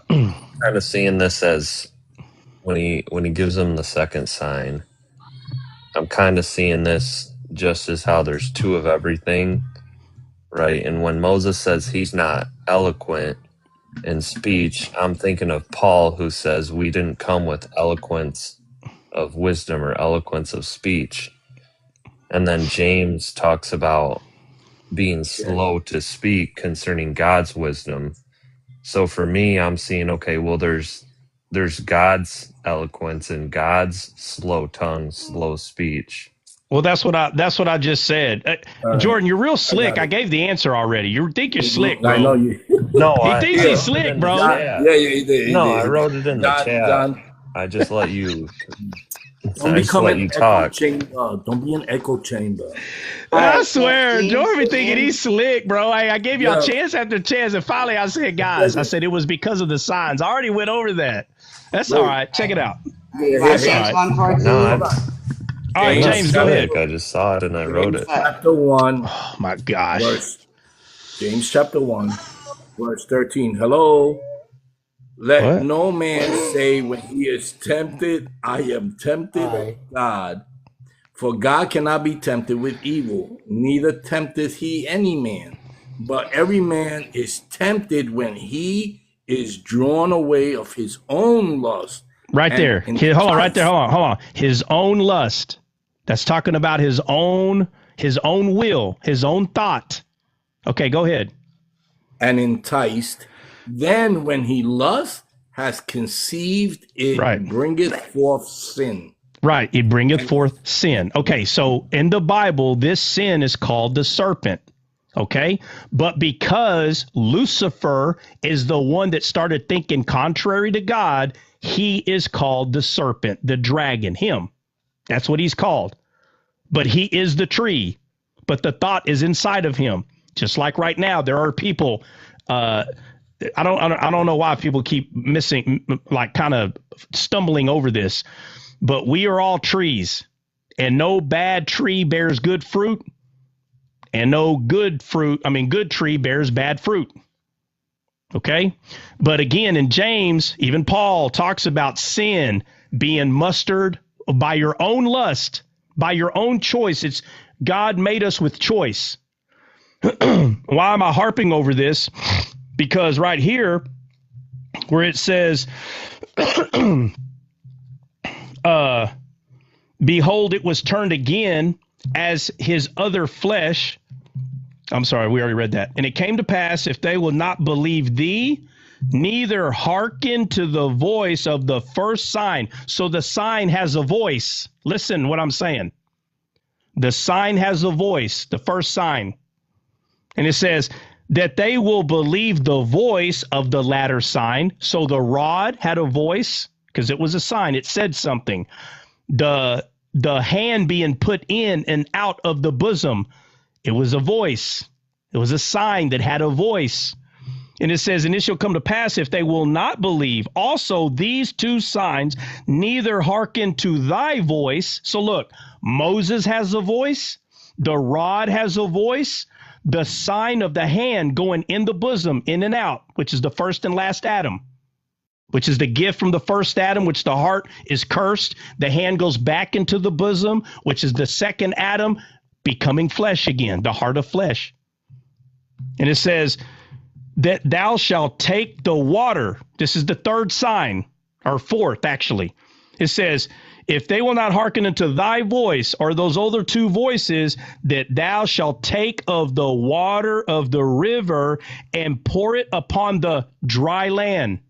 Kind of seeing this as when he gives them the second sign, I'm kind of seeing this just as how there's 2 of everything, right? And when Moses says he's not eloquent in speech, I'm thinking of Paul, who says we didn't come with eloquence of wisdom or eloquence of speech. And then James talks about being slow to speak concerning God's wisdom. So for me, I'm seeing, okay, well, there's God's eloquence and God's slow tongue, slow speech. Well, that's what I just said. Jordan, you're real slick. I gave the answer already. You think you're slick, bro? I know you. No, he thinks he's slick, bro. Yeah, he did. I wrote it in the chat. John, I just let you. Don't become an echo chamber. Don't be an echo chamber. I swear, Jordan be thinking he's slick, bro. I gave y'all chance after chance, and finally I said, guys, I said it was because of the signs. I already went over that. That's all right. Check it out. James 1:14. All right, James, go ahead. I just saw it and I wrote it. Chapter 1. Oh my gosh. James chapter 1, verse 13. Hello. Let What? no man say when he is tempted, I am tempted of God. For God cannot be tempted with evil, neither tempteth he any man. But every man is tempted when he is drawn away of his own lust. Right there. Hold on, right there. Hold on. His own lust. That's talking about his own will, his own thought. Okay, go ahead. And enticed. Then when he lust has conceived, it bringeth forth sin. Right. It bringeth forth sin. Okay. So in the Bible, this sin is called the serpent. Okay. But because Lucifer is the one that started thinking contrary to God, he is called the serpent, the dragon, him. That's what he's called. But he is the tree. But the thought is inside of him. Just like right now, there are people, I don't know why people keep missing, like kind of stumbling over this. But we are all trees, and no bad tree bears good fruit, and no good tree bears bad fruit. Okay? But again, in James, even Paul talks about sin being mustered by your own lust, by your own choice. It's God made us with choice. Why am I harping over this? Because right here, where it says, behold, it was turned again as his other flesh. I'm sorry, we already read that. And it came to pass, if they will not believe thee, neither hearken to the voice of the first sign. So the sign has a voice. Listen what I'm saying. The sign has a voice, the first sign. And it says that they will believe the voice of the latter sign. So the rod had a voice because it was a sign. It said something. The hand being put in and out of the bosom, it was a voice. It was a sign that had a voice. And it says, and it shall come to pass if they will not believe. Also, these two signs neither hearken to thy voice. So look, Moses has a voice. The rod has a voice. The sign of the hand going in the bosom, in and out, which is the first and last Adam, which is the gift from the first Adam, which the heart is cursed. The hand goes back into the bosom, which is the second Adam, becoming flesh again, the heart of flesh. And it says that thou shalt take the water. This is the third sign, or fourth, actually. It says, if they will not hearken unto thy voice, or those other two voices, that thou shalt take of the water of the river and pour it upon the dry land.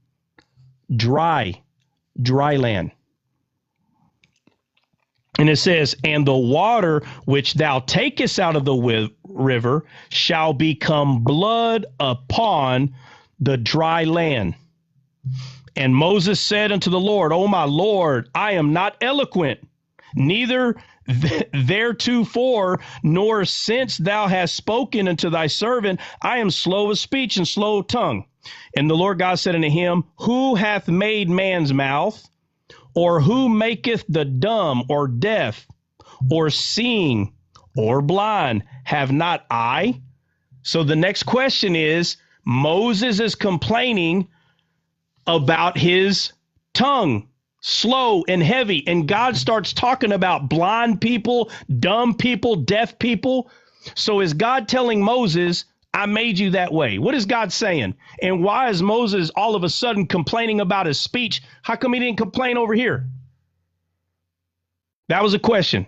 Dry land. And it says, and the water which thou takest out of the river shall become blood upon the dry land. And Moses said unto the Lord, O my Lord, I am not eloquent, neither theretofore, nor since thou hast spoken unto thy servant, I am slow of speech and slow of tongue. And the Lord God said unto him, who hath made man's mouth? Or who maketh the dumb or deaf or seeing or blind? Have not I? So the next question is, Moses is complaining about his tongue, slow and heavy. And God starts talking about blind people, dumb people, deaf people. So is God telling Moses, I made you that way? What is God saying? And why is Moses all of a sudden complaining about his speech? How come he didn't complain over here? That was a question.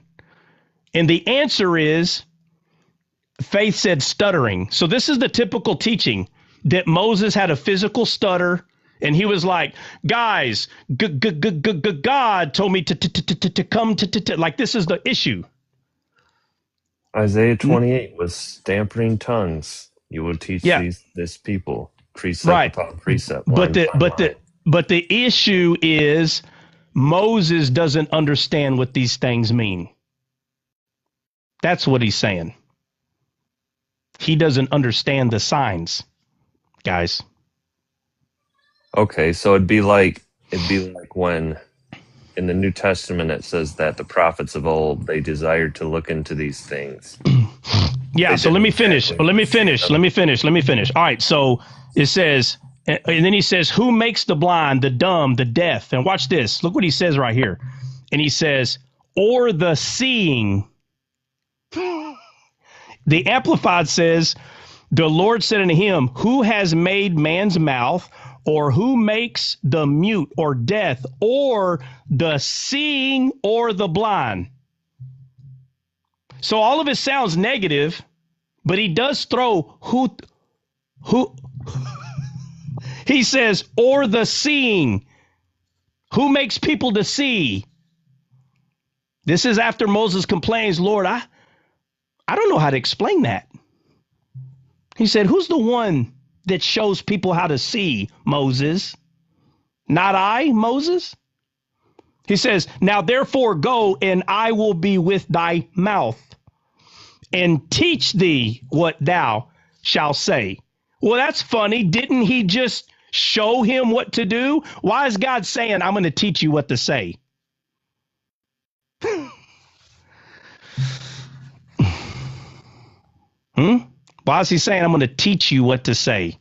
And the answer is, Faith said stuttering. So this is the typical teaching that Moses had a physical stutter. And he was like, guys, God told me to come to, like, this is the issue. Isaiah 28 was dampening tongues. You will teach this people precept upon precept. But the issue is Moses doesn't understand what these things mean. That's what he's saying. He doesn't understand the signs, guys. Okay, so it'd be like when in the New Testament it says that the prophets of old, they desired to look into these things. Yeah, so let me finish. All right, so it says, And then he says, who makes the blind, the dumb, the deaf? And watch this. Look what he says right here. And he says, or the seeing. The Amplified says, the Lord said unto him, who has made man's mouth, or who makes the mute or deaf, or the seeing or the blind? So all of it sounds negative, but he does throw who he says, or the seeing. Who makes people to see? This is after Moses complains, Lord, I don't know how to explain that. He said, who's the one that shows people how to see, Moses? Not I, Moses? He says, now therefore go, and I will be with thy mouth, and teach thee what thou shalt say. Well, that's funny. Didn't he just show him what to do? Why is God saying, I'm going to teach you what to say? Why is he saying, I'm going to teach you what to say?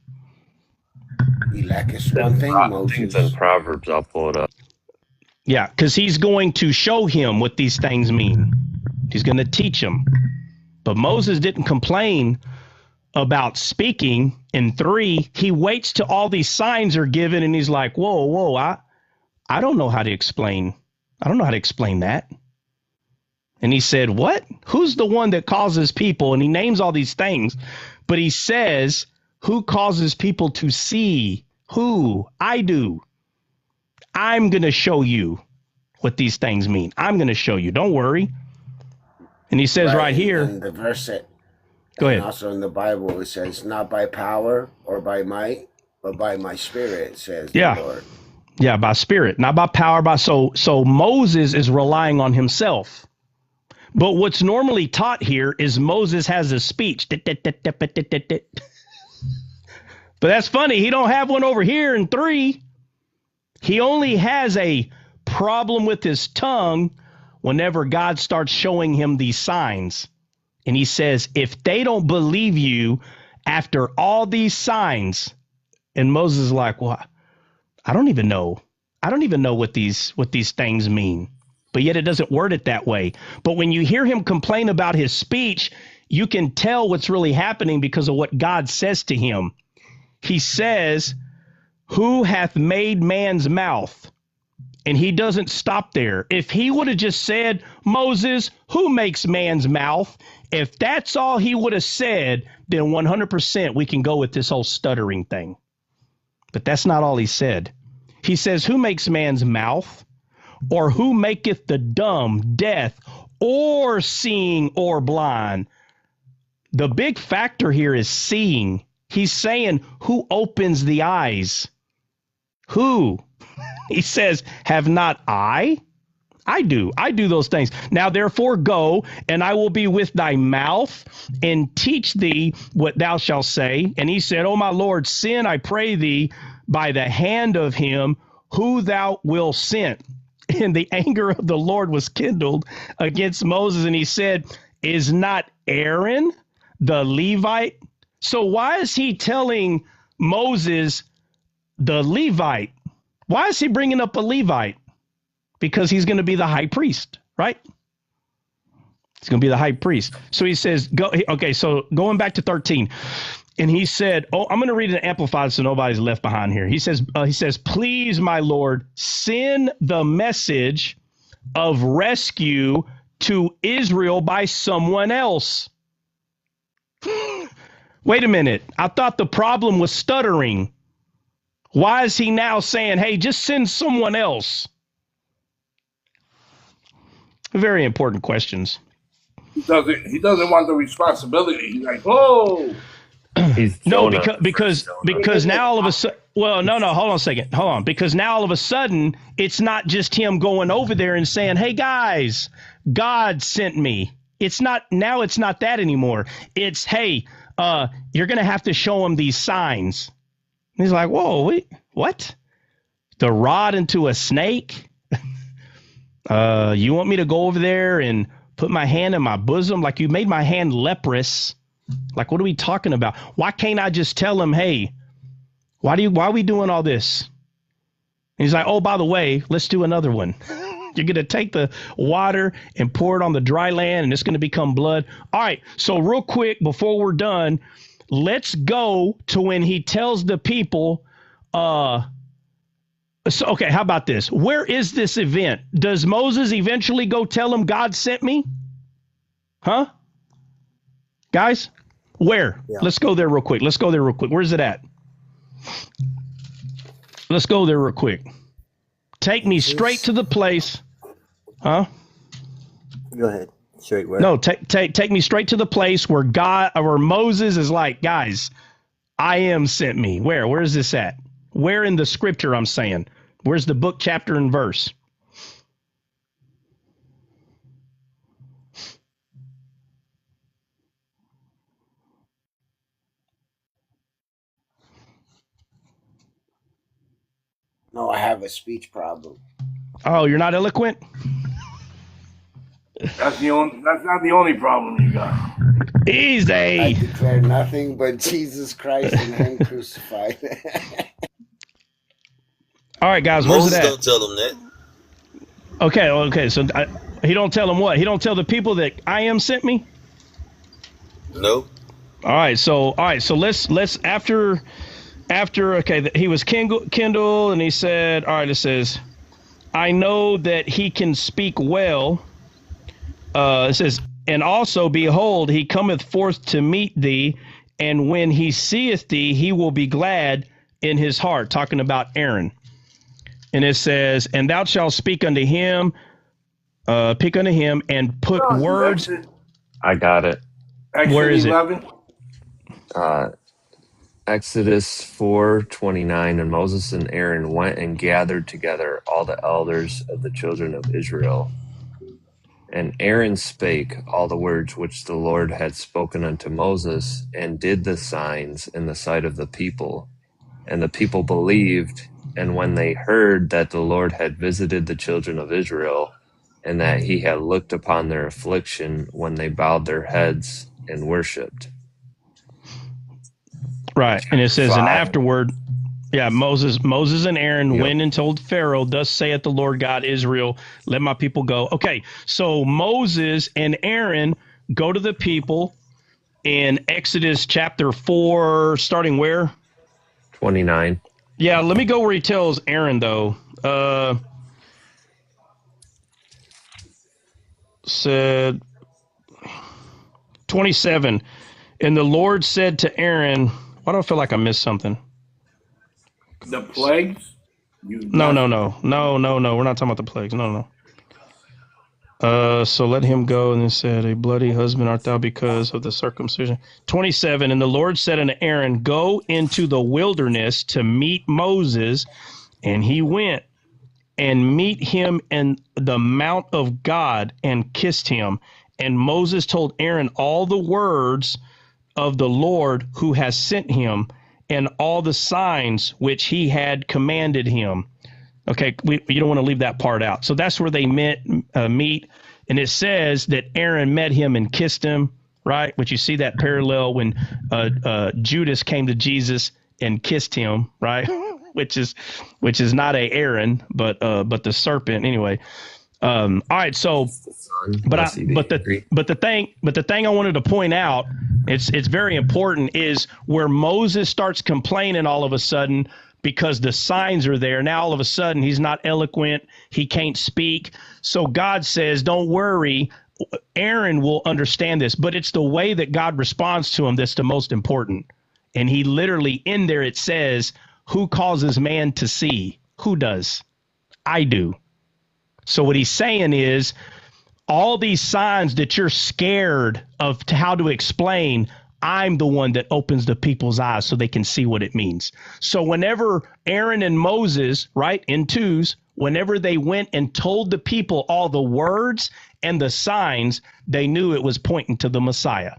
He lacketh one thing, Moses. Things in Proverbs, I'll pull it up. Yeah, because he's going to show him what these things mean. He's going to teach him. But Moses didn't complain about speaking. In 3, he waits till all these signs are given, and he's like, whoa, I don't know how to explain. I don't know how to explain that. And he said, what? Who's the one that causes people? And he names all these things, but he says, who causes people to see? Who? I do. I'm going to show you what these things mean. I'm going to show you. Don't worry. And he says right here. In the verse go ahead. And also in the Bible, it says, not by power or by might, but by my spirit, says the Lord. Yeah, by spirit, not by power, by so Moses is relying on himself. But what's normally taught here is Moses has a speech. But that's funny. He don't have one over here in 3. He only has a problem with his tongue whenever God starts showing him these signs. And he says, if they don't believe you after all these signs, and Moses is like, well, I don't even know. I don't even know what these things mean. But yet it doesn't word it that way. But when you hear him complain about his speech, you can tell what's really happening because of what God says to him. He says, who hath made man's mouth? And he doesn't stop there. If he would have just said, Moses, who makes man's mouth? If that's all he would have said, then 100% we can go with this whole stuttering thing. But that's not all he said. He says, who makes man's mouth? Or who maketh the dumb, deaf, or seeing, or blind? The big factor here is seeing. He's saying, who opens the eyes? Who? He says, have not I? I do those things. Now, therefore, go, and I will be with thy mouth, and teach thee what thou shalt say. And he said, O my Lord, send, I pray thee, by the hand of him who thou wilt send. And the anger of the Lord was kindled against Moses, and he said, is not Aaron the Levite? So why is he telling Moses the Levite? Why is he bringing up a Levite? Because he's going to be the high priest, right? He's going to be the high priest. So he says, go. Okay, so going back to 13. And he said, I'm going to read it amplified so nobody's left behind here. He says, please, my Lord, send the message of rescue to Israel by someone else. Wait a minute. I thought the problem was stuttering. Why is he now saying, hey, just send someone else? Very important questions. He doesn't want the responsibility. He's like, oh. No, because now all of a sudden, well, no, hold on a second. Hold on. Because now all of a sudden, it's not just him going over there and saying, hey, guys, God sent me. It's not that anymore. It's, hey, you're going to have to show him these signs. And he's like, whoa, wait, what? The rod into a snake? You want me to go over there and put my hand in my bosom? Like you made my hand leprous. Like, what are we talking about? Why can't I just tell him, hey, Why are we doing all this? And he's like, oh, by the way, let's do another one. You're going to take the water and pour it on the dry land, and it's going to become blood. All right. So real quick, before we're done, let's go to when he tells the people, so, okay, how about this? Where is this event? Does Moses eventually go tell him God sent me? Huh? Guys, where? Yeah. Let's go there real quick. Where's it at? Let's go there real quick. Take me straight to the place. Huh? Go ahead. Straight where? No, take me straight to the place where Moses is like, guys, I am sent me. Where is this at? Where in the scripture I'm saying? Where's the book, chapter, and verse? No, I have a speech problem. Oh, you're not eloquent? That's not the only problem you got. I Easy. declare nothing but Jesus Christ and Him crucified. All right, guys, where's Moses it don't at? tell them that. Okay. So he don't tell them what? He don't tell the people that I am sent me? No. All right. So let's after okay, he was kindled, and he said, all right, it says, I know that he can speak well. It says, and also, behold, he cometh forth to meet thee, and when he seeth thee, he will be glad in his heart. Talking about Aaron. And it says, and thou shalt speak unto him, and put words. I got it. Where is it? 11. Exodus 4:29, and Moses and Aaron went and gathered together all the elders of the children of Israel. And Aaron spake all the words which the Lord had spoken unto Moses, and did the signs in the sight of the people. And the people believed, and when they heard that the Lord had visited the children of Israel, and that he had looked upon their affliction when they bowed their heads and worshipped. Right. And it says, and 5. afterward, yeah, Moses and Aaron went and told Pharaoh, thus saith the Lord God Israel, let my people go. Okay, so Moses and Aaron go to the people in Exodus chapter 4, starting where? 29. Yeah, let me go where he tells Aaron, though. Said 27, and the Lord said to Aaron, why do I feel like I missed something? The plagues? No. We're not talking about the plagues. No. So let him go. And then said, a bloody husband art thou because of the circumcision. 27, and the Lord said unto Aaron, go into the wilderness to meet Moses. And he went and meet him in the mount of God and kissed him. And Moses told Aaron all the words of the Lord who has sent him, and all the signs which he had commanded him. Okay, you don't want to leave that part out. So that's where they meet, and it says that Aaron met him and kissed him, right? Which you see that parallel when Judas came to Jesus and kissed him, right? which is not a Aaron, but the serpent anyway. All right, so but the thing I wanted to point out, it's very important, is where Moses starts complaining all of a sudden because the signs are there. Now all of a sudden he's not eloquent, he can't speak. So God says, don't worry, Aaron will understand this, but it's the way that God responds to him that's the most important. And he literally, in there it says, who causes man to see? Who does? I do. So what he's saying is, all these signs that you're scared of how to explain, I'm the one that opens the people's eyes so they can see what it means. So whenever Aaron and Moses, right, in twos, whenever they went and told the people all the words and the signs, they knew it was pointing to the Messiah.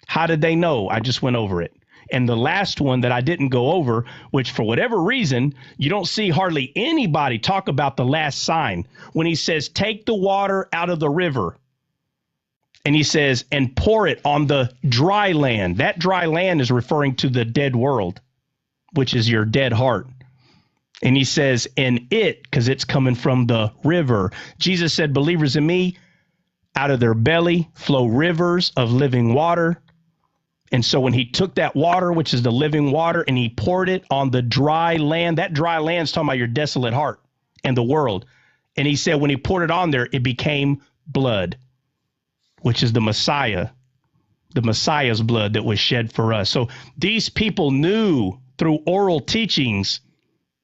How did they know? I just went over it. And the last one that I didn't go over, which for whatever reason, you don't see hardly anybody talk about the last sign when he says, take the water out of the river. And he says, and pour it on the dry land. That dry land is referring to the dead world. which is your dead heart. And he says, and it, because it's coming from the river. Jesus said, believers in me, out of their belly flow rivers of living water. And so when he took that water, which is the living water, and he poured it on the dry land, that dry land's talking about your desolate heart and the world. And he said when he poured it on there, it became blood, which is the Messiah's blood that was shed for us. So these people knew through oral teachings,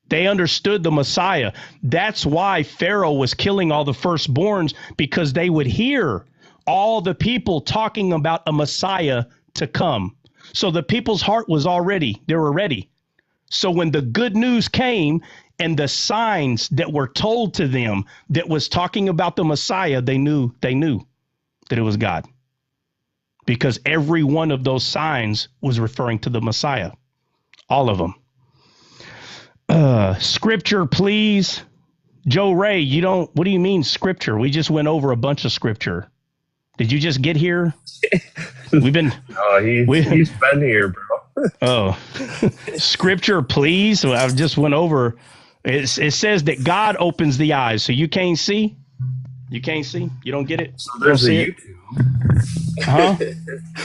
they understood the Messiah. That's why Pharaoh was killing all the firstborns, because they would hear all the people talking about a Messiah to come. So the people's heart was already, they were ready. So when the good news came and the signs that were told to them that was talking about the Messiah, they knew that it was God, because every one of those signs was referring to the Messiah, all of them. Scripture, please. Joe Ray, what do you mean scripture? We just went over a bunch of scripture. Did you just get here? We've been. Oh, he's been here, bro. Oh, scripture, please. So I just went over. It says that God opens the eyes, so you can't see. You can't see. You don't get it. So there's a YouTube. Huh?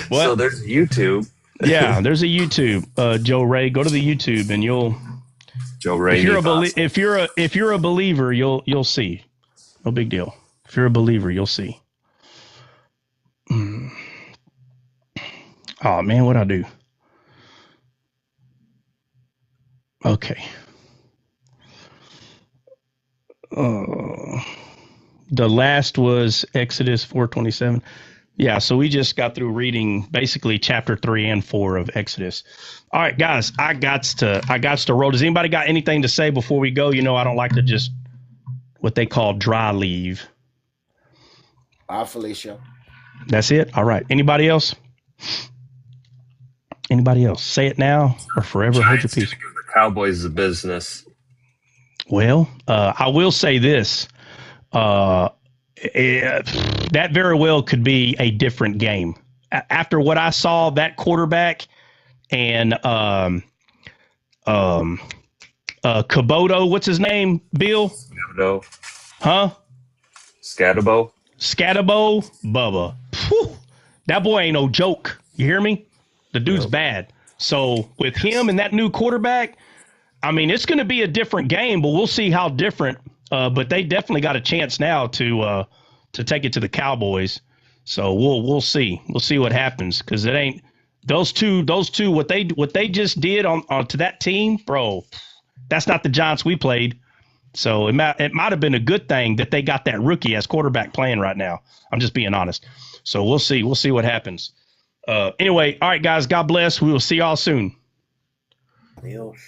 What? So there's YouTube. Yeah, there's a YouTube. Joe Ray, go to the YouTube and you'll. Joe Ray. If you're a believer, you'll see. No big deal. If you're a believer, you'll see. Oh man, what'd I do? Okay. The last was Exodus 4:27. Yeah, so we just got through reading basically chapter 3 and 4 of Exodus. All right, guys, I got to roll. Does anybody got anything to say before we go? You know, I don't like to just what they call dry leave. Felicia. That's it. All right. Anybody else? Anybody else? Say it now or forever hold your peace. Give the Cowboys the business. Well, I will say this. That very well could be a different game. After what I saw, that quarterback and Caboto, what's his name, Bill? Scatabo. Huh? Scatabo. Bubba. Whew, that boy ain't no joke. You hear me? The dude's bad. So with him and that new quarterback, I mean, it's going to be a different game, but we'll see how different. But they definitely got a chance now to take it to the Cowboys. So we'll see. We'll see what happens, because it ain't those two. What they just did on to that team, bro. That's not the Giants we played. So it might have been a good thing that they got that rookie as quarterback playing right now. I'm just being honest. So we'll see. We'll see what happens. Anyway, all right, guys. God bless. We will see y'all soon. Adios.